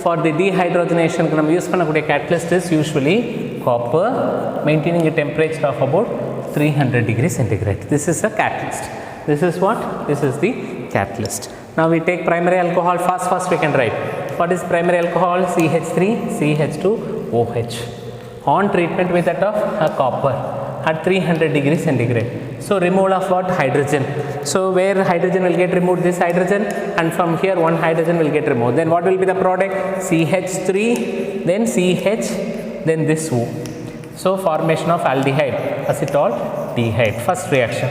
for the dehydrogenation? We use catalyst is usually copper, maintaining a temperature of about 300 degrees centigrade. This is a catalyst. This is what? This is the catalyst. Now we take primary alcohol. Fast we can write. What is primary alcohol? CH3, CH2, OH. On treatment with that of copper at 300 degrees centigrade. So removal of what? Hydrogen. So where hydrogen will get removed? This hydrogen, and from here one hydrogen will get removed. Then what will be the product? CH3, then CH, then this O. So formation of aldehyde, acetaldehyde. First reaction.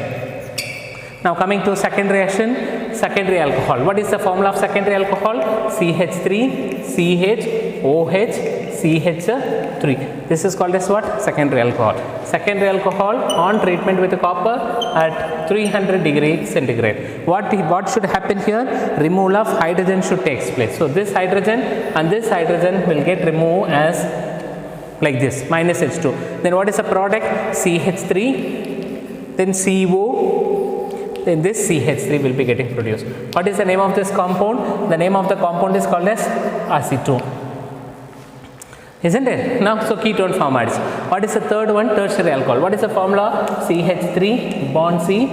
Now coming to second reaction, secondary alcohol. What is the formula of secondary alcohol? CH3, CH, OH, CH3. This is called as what? Secondary alcohol. Secondary alcohol on treatment with copper at 300 degrees centigrade. What should happen here? Removal of hydrogen should take place. So this hydrogen and this hydrogen will get removed as like this, minus H2. Then what is the product? CH3, then CO, then this CH3 will be getting produced. What is the name of this compound? The name of the compound is called as acetone. Isn't it? Now, so ketone formed. What is the third one? Tertiary alcohol. What is the formula? CH3 bond C,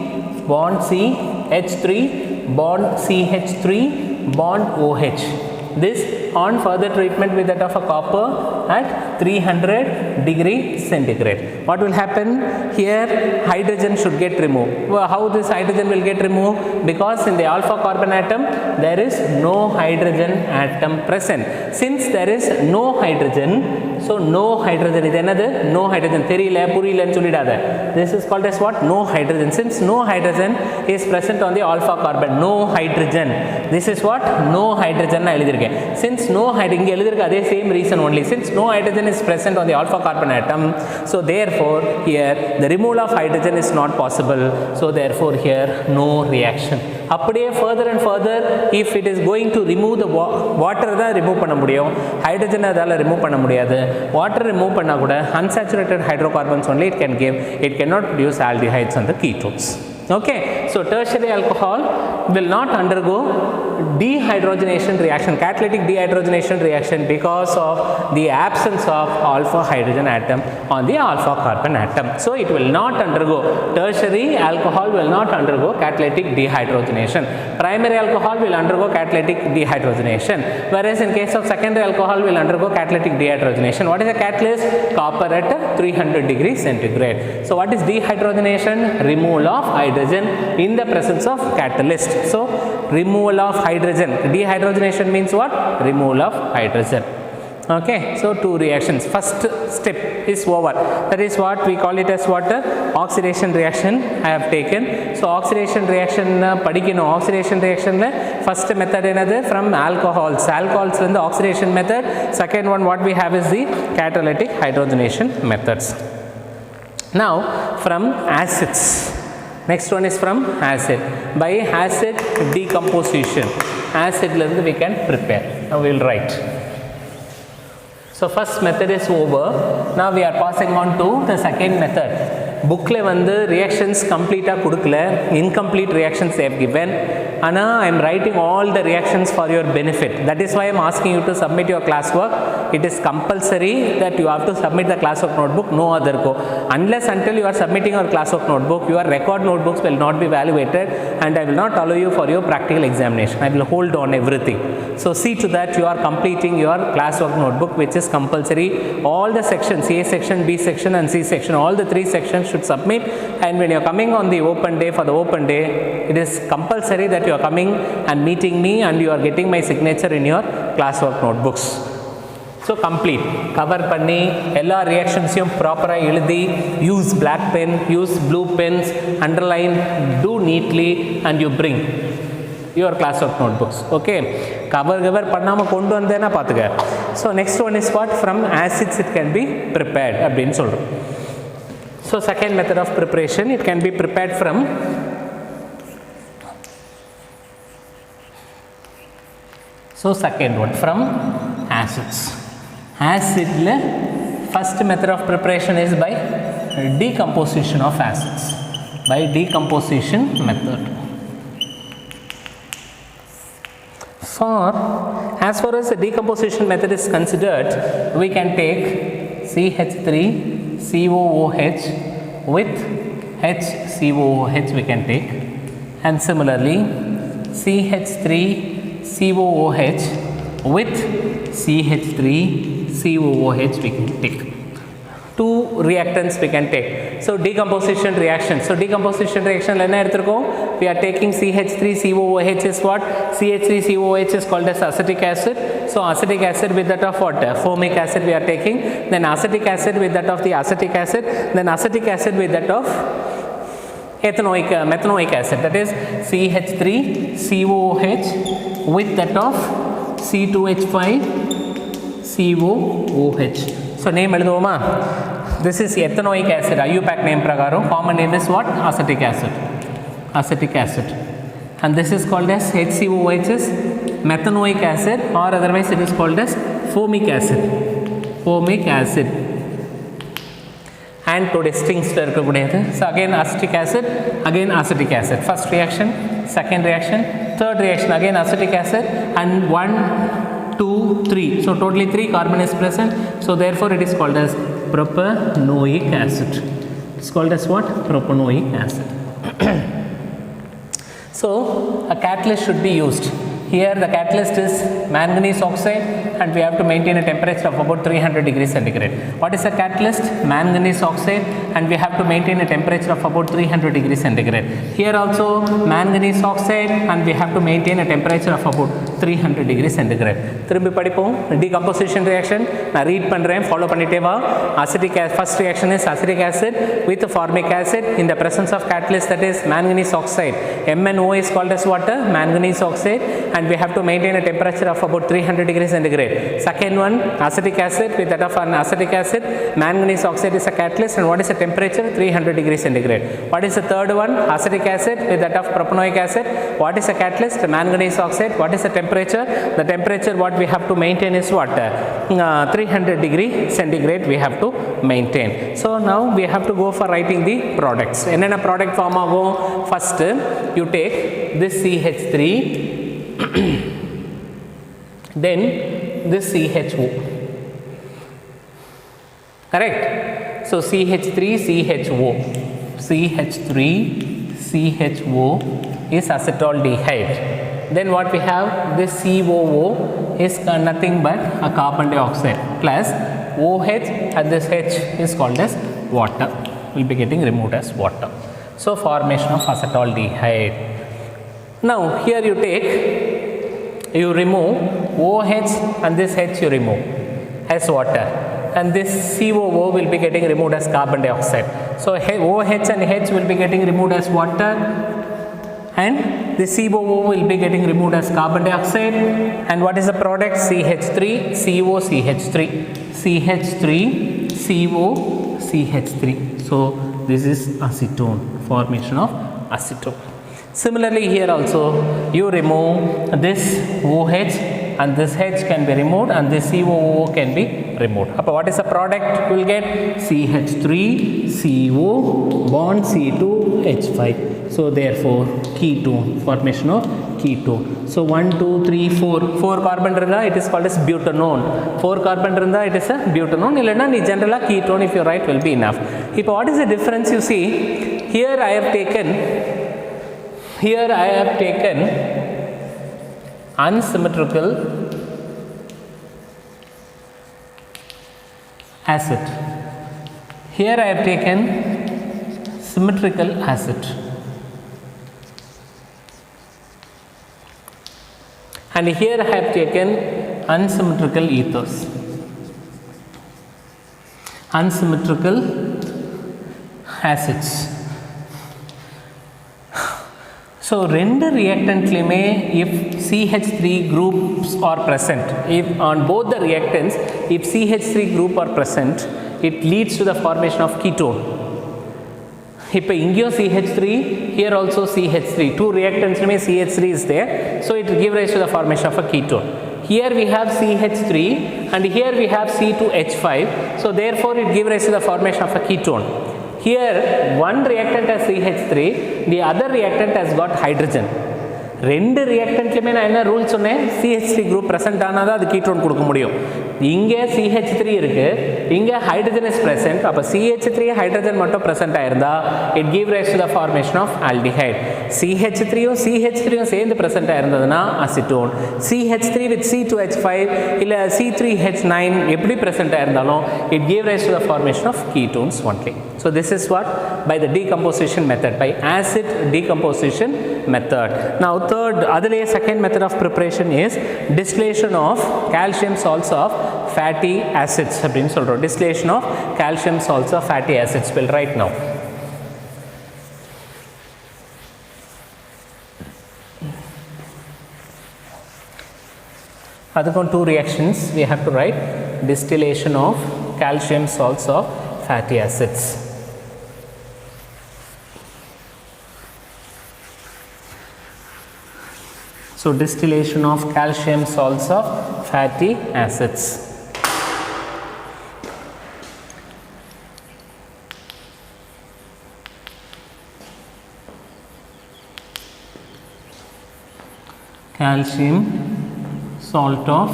H3 bond CH3 bond OH. This on further treatment with that of a copper at 300 degree centigrade. What will happen here? Hydrogen should get removed. Well, how this hydrogen will get removed? Because in the alpha carbon atom there is no hydrogen atom present. Since there is no hydrogen, so no hydrogen is another no hydrogen. This is called as what? No hydrogen. Since no hydrogen is present on the alpha carbon, no hydrogen. This is what? No hydrogen. Since no hydrogen, same reason only. Since no hydrogen is present on the alpha carbon atom, so therefore here the removal of hydrogen is not possible. So therefore here no reaction. Further and further, if it is going to remove the water, remove hydrogen remove water remove unsaturated hydrocarbons only it can give. It cannot produce aldehydes and the ketones. Okay, so tertiary alcohol will not undergo dehydrogenation reaction, catalytic dehydrogenation reaction, because of the absence of alpha hydrogen atom on the alpha carbon atom. So it will not undergo, tertiary alcohol will not undergo catalytic dehydrogenation. Primary alcohol will undergo catalytic dehydrogenation, whereas in case of secondary alcohol will undergo catalytic dehydrogenation. What is a catalyst? Copper at 300 degrees centigrade. So what is dehydrogenation? Removal of hydrogen in the presence of catalyst. So removal of hydrogen. Dehydrogenation means what? Removal of hydrogen. Okay, so two reactions. First step is over. That is what we call it as what? Oxidation reaction I have taken. So oxidation reaction oxidation reaction first method another from alcohols. Alcohols in the oxidation method. Second one what we have is the catalytic hydrogenation methods. Now from acids. Next one is from acid. By acid decomposition, acid we can prepare. Now we will write. So first method is over. Now we are passing on to the second method. Bookle reactions complete incomplete reactions they have given. Anna, I am writing all the reactions for your benefit. That is why I am asking you to submit your classwork. It is compulsory that you have to submit the classwork notebook, no other go. Unless until you are submitting your classwork notebook, your record notebooks will not be evaluated, and I will not allow you for your practical examination. I will hold on everything. So see to that you are completing your classwork notebook, which is compulsory. All the sections, A section, B section and C section, all the three sections should submit. And when you are coming on the open day, for the open day, it is compulsory that you are coming and meeting me and you are getting my signature in your classwork notebooks. So complete, cover panni, ella reactions proper eludi, use black pen, use blue pens, underline, do neatly, and you bring your classwork notebooks. Okay, cover pannama kondu vandena paathuka. So next one is what? From acids it can be prepared appdin solrom. So second method of preparation, it can be prepared from second one from acids. Acid first method of preparation is by decomposition of acids, by decomposition method. As far as the decomposition method is considered, we can take CH3COOH with HCOOH we can take, and similarly CH3COOH with CH3COOH we can take. Two reactants we can take. So decomposition reaction. So decomposition reaction we are taking CH3COOH is what? CH3COOH is called as acetic acid. So acetic acid with that of what? Formic acid we are taking. Then acetic acid with that of the acetic acid. Then acetic acid with that of methanoic acid, that is CH3COOH with that of C2H5COOH. So name eduvoma. This is ethanoic acid. IUPAC name prakaram. Common name is what? Acetic acid. Acetic acid. And this is called as HCOOH is methanoic acid, or otherwise it is called as formic acid. Formic acid. And two distinct. So again acetic acid, again acetic acid. First reaction, second reaction, third reaction, again acetic acid, and 1, 2, 3. So totally 3 carbon is present. So therefore it is called as propanoic acid. It's called as what? Propanoic acid. So a catalyst should be used. Here the catalyst is manganese oxide, and we have to maintain a temperature of about 300 degrees centigrade. What is a catalyst? Manganese oxide, and we have to maintain a temperature of about 300 degrees centigrade. Here also manganese oxide, and we have to maintain a temperature of about 300 degrees centigrade. திரும்பி படிப்போம். Decomposition reaction நான் read பண்றேன், follow பண்ணிட்டே வா. Acetic acid, first reaction is acetic acid with formic acid in the presence of catalyst, that is manganese oxide. MnO is called as water, manganese oxide, and we have to maintain a temperature of about 300 degrees centigrade. Second one, acetic acid with that of an acetic acid, manganese oxide is a catalyst, and what is the temperature? 300 degrees centigrade. What is the third one? Acetic acid with that of propanoic acid. What is the catalyst? Manganese oxide. What is the temperature? The temperature what we have to maintain is what? 300 degree centigrade we have to maintain. So now we have to go for writing the products. Enna product form agum? First you take this CH3, then this CHO. Correct? So CH3CHO. CH3CHO is acetaldehyde. Then what we have? This COO is nothing but a carbon dioxide plus OH, and this H is called as water. Will be getting removed as water. So formation of acetaldehyde. Now here you remove OH, and this H you remove as water, and this COO will be getting removed as carbon dioxide. So OH and H will be getting removed as water, and the COO will be getting removed as carbon dioxide. And what is the product? CH3COCH3. CH3COCH3. So this is acetone, formation of acetone. Similarly here also you remove this OH, and this H can be removed, and this COO can be removed. But what is the product? You will get CH3CO bond C2H5. So therefore ketone, formation of ketone. So 1, 2, 3, 4 carbon irundha it is called as butanone. 4 carbon irundha it is a butanone. Illana nee generally ketone if you write will be enough. If what is the difference? You see here I have taken unsymmetrical acid. Here I have taken symmetrical acid. And here I have taken unsymmetrical ethers. Unsymmetrical acids. So render reactant if CH3 groups are present, if on both the reactants if CH3 group are present, it leads to the formation of ketone. Here CH3, here also CH3, two reactants CH3 is there, so it will give rise to the formation of a ketone. Here we have CH3 and here we have C2H5, so therefore it gives rise to the formation of a ketone. Here one reactant has CH3, the other reactant has got hydrogen. ரெண்டு ரியாக்டன்ட்லயுமே நான் என்ன rule சொன்னேன், CH3 group present ஆனால் தான் அது ketone கொடுக்க முடியும். இங்கே CH3 இருக்கு, இங்கே ஹைட்ரஜன் இஸ் பிரசன்ட். அப்போ CH3 ஹைட்ரஜன் மட்டும் பிரசன்ட் ஆயிருந்தா it give rise to the formation of aldehyde. CH3யும் CH3யும் சேர்ந்து present ஆயிருந்ததுன்னா acetone. CH3 with C2H5 இல்லை C3H9 எப்படி present ஆயிருந்தாலும் it gave rise to the formation of ketones only. So this is what by the decomposition method, by acid decomposition method. Now third, adile second method of preparation is distillation of calcium salts of fatty acids அப்படினு சொல்றோம். Distillation of calcium salts of fatty acids will write now. அதுக்கும் two reactions we have to write. Distillation of calcium salts of fatty acids. So distillation of calcium salts of fatty acids. Calcium salt of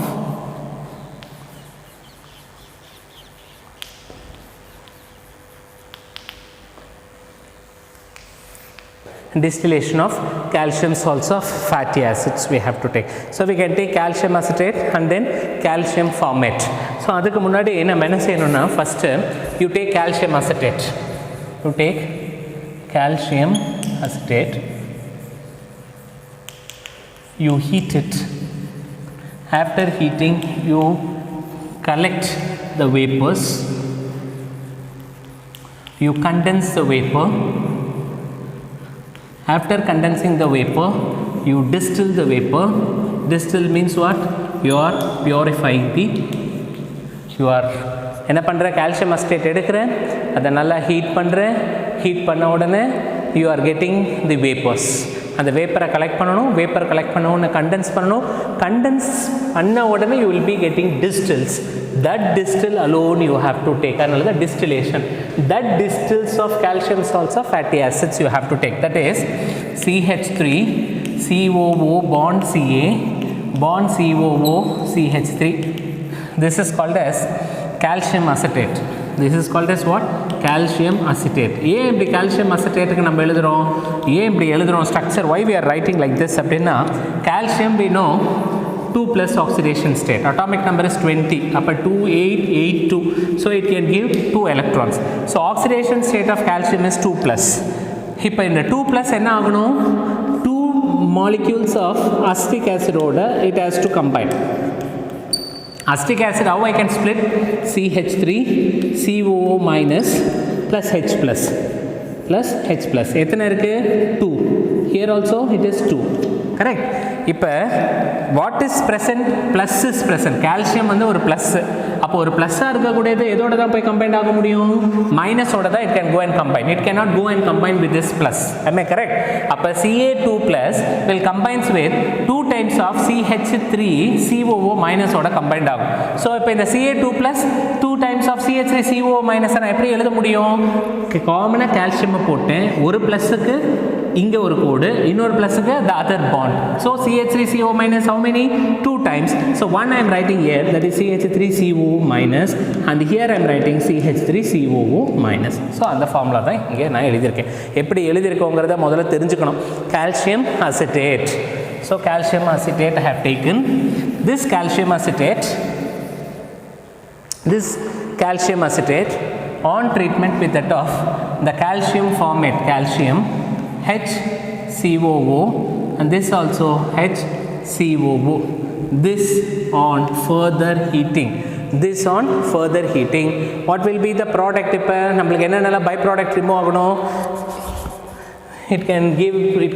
distillation of calcium salts of fatty acids we have to take. So we can take calcium acetate and then calcium formate. So adukku munadi enna enna seyanumna first you take calcium acetate. You take calcium acetate, you heat it. After heating you collect the vapors, you condense the vapor. After condensing the vapor you distill the vapor. Distill means what? You are purifying the, you are என்ன பண்ற, calcium acetate எடுக்கிறேன், அதை நல்லா heat பண்ணுறேன். Heat பண்ண உடனே you are getting the vapors. அந்த வேப்பரை collect பண்ணணும், வேப்பர் கலெக்ட் பண்ணணும்னு கண்டென்ஸ் பண்ணணும். கண்டென்ஸ் பண்ண உடனே you will be getting distills. That distill alone you have to take. அதனால தான் distillation. That distills of calcium salts of fatty acids you have to take. That is CH3 COO bond Ca bond COO CH3. This is called as calcium acetate. This is called as what? Calcium acetate. ஏன் இப்படி calcium acetate நம்ம எழுதுறோம், ஏன் இப்படி எழுதுறோம் structure, why we are writing like this அப்படின்னா, calcium we know 2 plus oxidation state, atomic number is 20, அப்போ 2882, so it can give 2 electrons. So oxidation state of calcium is 2 plus. இப்போ இந்த 2 plus என்ன ஆகணும், 2 molecules of acetic acid ஓட it has to combine. Acetic acid, how I can split? CH3 COO minus plus H plus plus H plus. எத்தனை இருக்கு? 2. Here also it is 2. Correct. இப்போ what is present? Plus is present. Calcium வந்து ஒரு plus. அப்போ ஒரு ப்ளஸ்ஸாக இருக்கக்கூடியது எதோட தான் போய் கம்பைண்ட் ஆக முடியும்? மைனஸோட தான் it can go and combine. It cannot go and combine with this plus. Am I correct? அப்போ Ca2 plus will combines with 2 times of CH3 COO minus ஓட combined ஆகும். ஸோ இப்போ இந்த Ca2 plus 2 times of CH3 COO minus நான் எப்படி எழுத முடியும்? காமனாக கால்சியம் போட்டேன், ஒரு ப்ளஸ்ஸுக்கு இங்கே ஒரு கோடு, இன்னொரு ப்ளஸ்ஸுக்கு the other bond. So CH3CO minus how many? 2 times. So one I am writing here, that is CH3CO minus, and here I am writing CH3COO minus. So அந்த ஃபார்முலா தான் இங்கே நான் எழுதியிருக்கேன். எப்படி எழுதியிருக்கோங்கிறத முதல்ல தெரிஞ்சுக்கணும். Calcium acetate. So calcium acetate I have taken. This calcium acetate on treatment with that of the calcium formate, calcium HCOO, and this also HCOO. This on further heating. This on further heating. What will be the product? இப்போ நம்மளுக்கு என்னென்ன by product remove ஆகணும்? It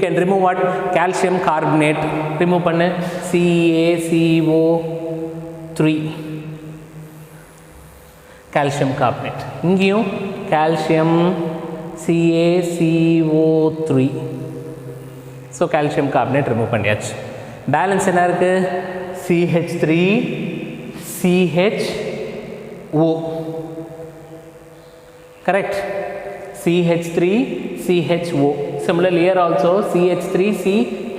can remove what? Calcium carbonate. Remove பண்ணு CaCO3. Calcium carbonate. இங்கேயும் calcium CaCO3. So calcium carbonate remove பண்ணியாச்சு. Balance என்ன இருக்கு? CH3 CHO. Correct? CH3 CHO. Similarly here also CH3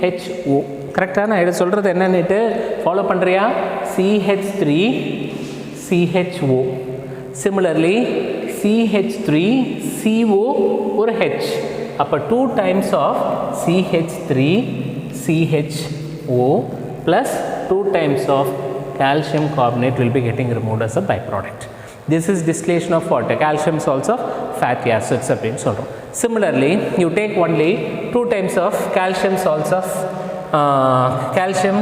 CHO. கரெக்டாக நான் இதை சொல்கிறது என்னன்னுட்டு ஃபாலோ பண்ணுறியா? CH3CHO. Similarly, CH3CO ஒரு H. அப்போ 2 times of CH3CHO plus 2 times of calcium carbonate will be getting removed as a byproduct. This is distillation of what? Calcium salts of fatty acids. Similarly, you take only 2 times of calcium salts of calcium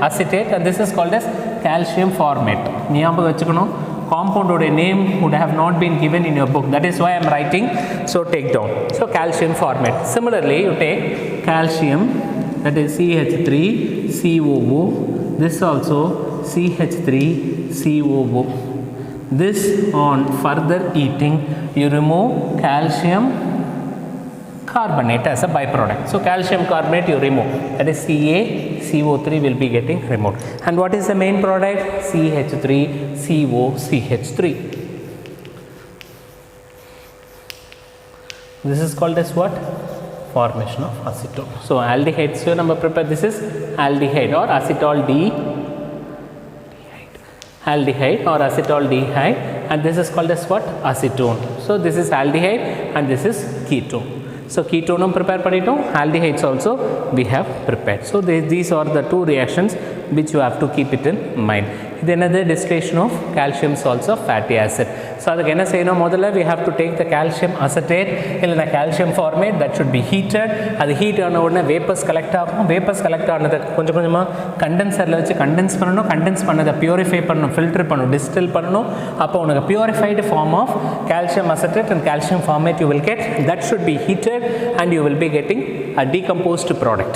acetate, and this is called as calcium formate. ஞாபகம் வச்சுக்கணும். Compound name would have not been given in your book. That is why I am writing. So take down. So calcium formate. Similarly, you take calcium, that is CH3COO. This also CH3COO. This on further heating, you remove calcium carbonate as a byproduct. So calcium carbonate you remove, that is CaCO3 will be getting removed. And what is the main product? CH3COCH3. This is called as what? Formation of acetone. So aldehydes, so number prepare, this is aldehyde or aldehyde or acetaldehyde, and this is called as what? Acetone. So this is aldehyde and this is ketone. So ketone prepare paditom, aldehydes also we have prepared. So these are the two reactions which you have to keep it in mind. Then another distillation of calcium salts of fatty acid. So adukku enna seyanum modalla we have to take the calcium acetate illa calcium formate, that should be heated. Adu heat ana odane vapors collect agum. Vapors collect aanadha konjam konjama condenser la vechi condense pananum. Condense pannadha purify pannum, filter pannum, distill pannum. Appo unakku purified form of calcium acetate and calcium formate you will get. That should be heated and you will be getting a decomposed product,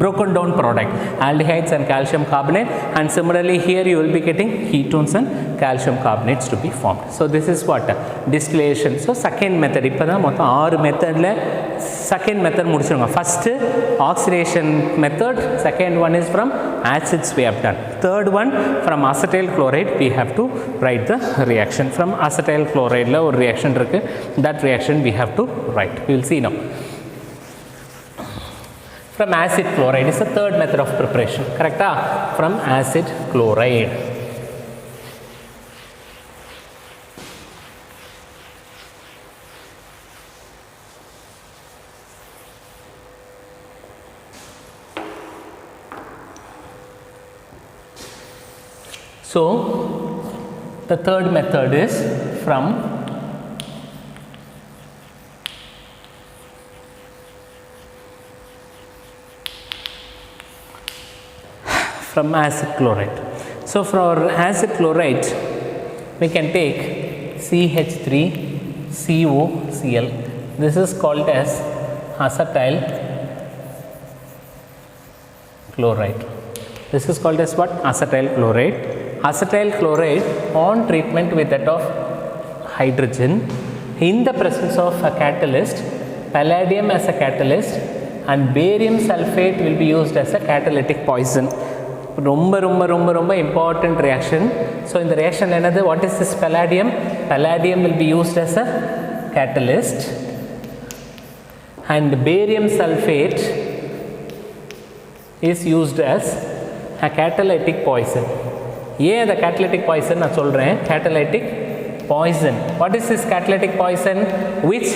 broken down product, aldehydes and calcium carbonate. And similarly here you will be getting ketones and calcium carbonates to be formed. So this is what? Distillation. So second method. இப்போதா மொத்தம் 6 மெத்தடில் second method முடிச்சிருங்க. First oxidation method, second one is from acids we have done. Third one from acetyl chloride we have to write the reaction. From acetyl chloride la or reaction இருக்கு, that reaction we have to write. We will see now. From acid chloride is the third method of preparation. Correct? From acid chloride. So the third method is from acid chloride. So for acid chloride we can take CH3COCl. This is called as acetyl chloride. This is called as what? Acetyl chloride. Acetyl chloride on treatment with that of hydrogen in the presence of a catalyst, palladium as a catalyst and barium sulfate will be used as a catalytic poison. ரொம்ப important reaction. So in the reaction another, what is this palladium? Palladium will be used as a catalyst and barium sulfate is used as a catalytic poison. Yeah, the catalytic poison நான் சொல்றேன். Catalytic poison. What is this catalytic poison? Which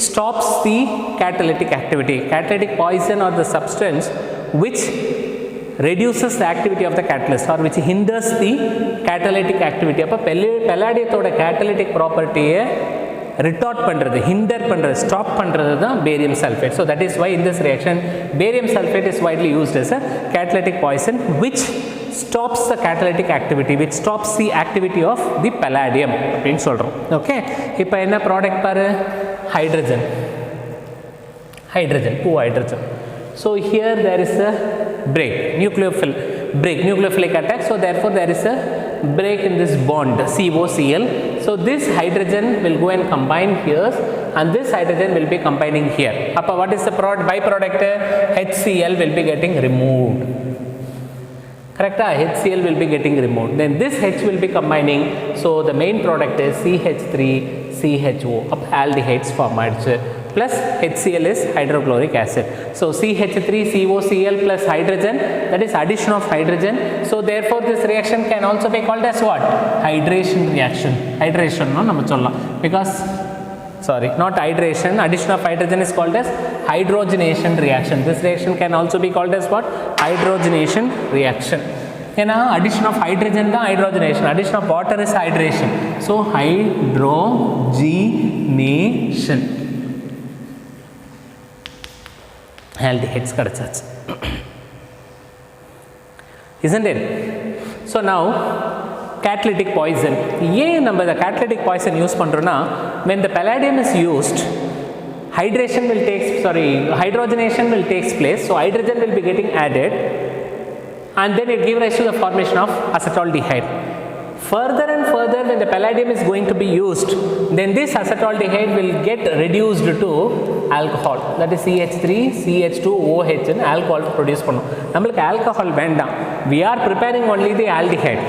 stops the catalytic activity. Catalytic poison or the substance which reduces the activity of the catalyst or which hinders the catalytic activity. அப்போ palladiumத்தோட catalytic property-யை retard பண்றது, hinder பண்றது, stop பண்றது தான் barium sulfate. So that is why in this reaction barium sulfate is widely used as a catalytic poison which stops the catalytic activity, which stops the activity of the palladium அப்படினு சொல்றோம். Okay, இப்போ என்ன product பாரு? hydrogen, 2 hydrogen. So here there is a break, nucleophilic attack. So therefore there is a break in this bond COCl. So this hydrogen will go and combine here and this hydrogen will be combining here. Appa what is the byproduct? HCl will be getting removed. Correct? HCl will be getting removed. Then this H will be combining. So the main product is CH3CHO. Up aldehydes form ஆயிடுச்சு. plus HCl is hydrochloric acid. So CH3COCl plus hydrogen, that is addition of hydrogen. So therefore this reaction can also be called as what? Hydration reaction. Hydration, no, nama solla. Because sorry, not hydration, addition of hydrogen is called as hydrogenation reaction. This reaction can also be called as what? Hydrogenation reaction. Addition of hydrogen da hydrogenation, addition of water is hydration. So hydrogenation. Aldehydes kadachaachu, isn't it? So now catalytic poison. The catalytic poison use pandrona, when the palladium is used, hydrogenation will take place. So hydrogen will be getting added, and then it gives rise to the formation of acetaldehyde. Further and further, when the palladium is going to be used, then this acetaldehyde will get reduced to alcohol, that is CH3, CH2OH and alcohol produce pannum. Namalukku alcohol vendam, we are preparing only the aldehyde.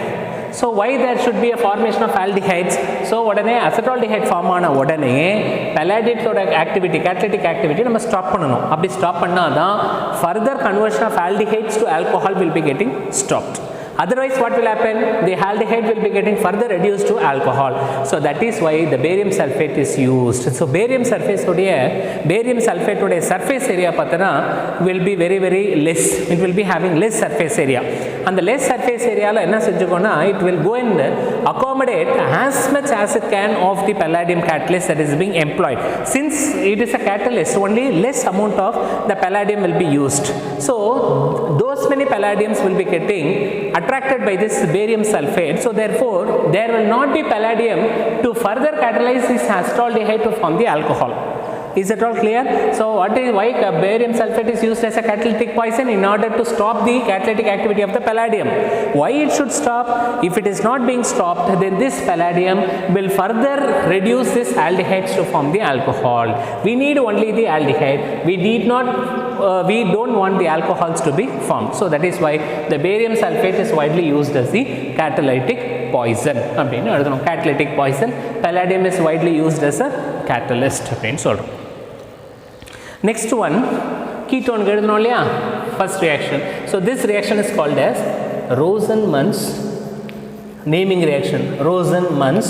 So why there should be a formation of aldehydes? So odane acetaldehyde form ana odane palladium activity, catalytic activity நம்ம stop பண்ணணும். அப்படி stop பண்ணாதான் further conversion of aldehydes to alcohol will be getting stopped. Otherwise what will happen? The aldehyde will be getting further reduced to alcohol. So that is why the barium sulfate is used. So barium sulfate ude surface area pathana will be very less. It will be having less surface area. And the less surface area la enna senjukona, it will go and accommodate as much as it can of the palladium catalyst that is being employed. Since it is a catalyst, only less amount of the palladium will be used. So those many palladiums will be getting attracted by this barium sulfate. So therefore there will not be palladium to further catalyze this acetaldehyde to form the alcohol. Is it all clear? So why barium sulfate is used as a catalytic poison? In order to stop the catalytic activity of the palladium. Why it should stop? If it is not being stopped, then this palladium will further reduce this aldehydes to form the alcohol. We need only the aldehyde. We don't want the alcohols to be formed. So that is why the barium sulfate is widely used as the catalytic poison. Catalytic poison. Palladium is widely used as a catalyst. Next one, ketone. First reaction. So this reaction is called as Rosenmann's naming reaction. Rosenmann's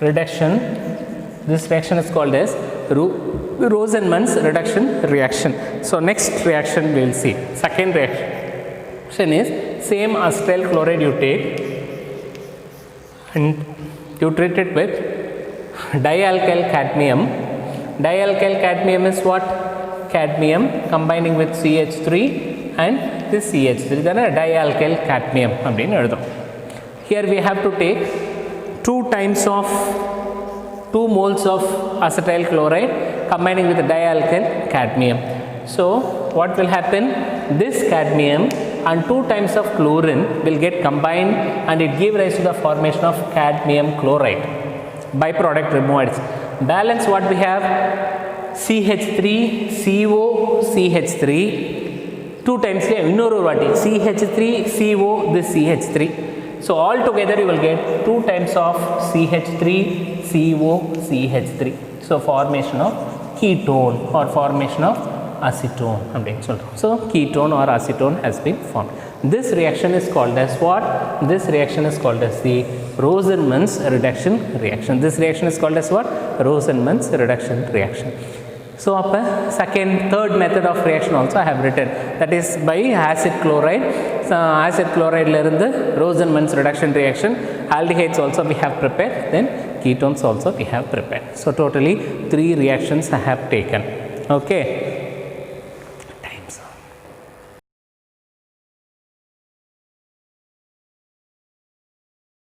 reduction. This reaction is called as Rosenmann's reduction reaction. So next reaction we will see. Second reaction is same acetyl chloride you take and you treat it with dialkyl cadmium. Dialkyl cadmium is what? Cadmium combining with CH3 and this CH3, then a dialkyl cadmium. Here we have to take 2 moles of acetyl chloride combining with the dialkyl cadmium. So what will happen? This cadmium and 2 times of chlorine will get combined and it give rise to the formation of cadmium chloride. Byproduct removed. Balance what we have? CH3CO CH3 2 times CH3CO this CH3. So all together you will get 2 times of CH3CO CH3. So formation of ketone or formation of acetone. So ketone or acetone has been formed. This reaction is called as what? This reaction is called as the Rosenmann's reduction reaction. This reaction is called as what? Rosenmann's reduction reaction. So third method of reaction also I have written, that is by acid chloride. Acid chloride la irundhu Rosenmann's reduction reaction. Aldehydes also we have prepared, then ketones also we have prepared. So totally 3 reactions I have taken. Okay.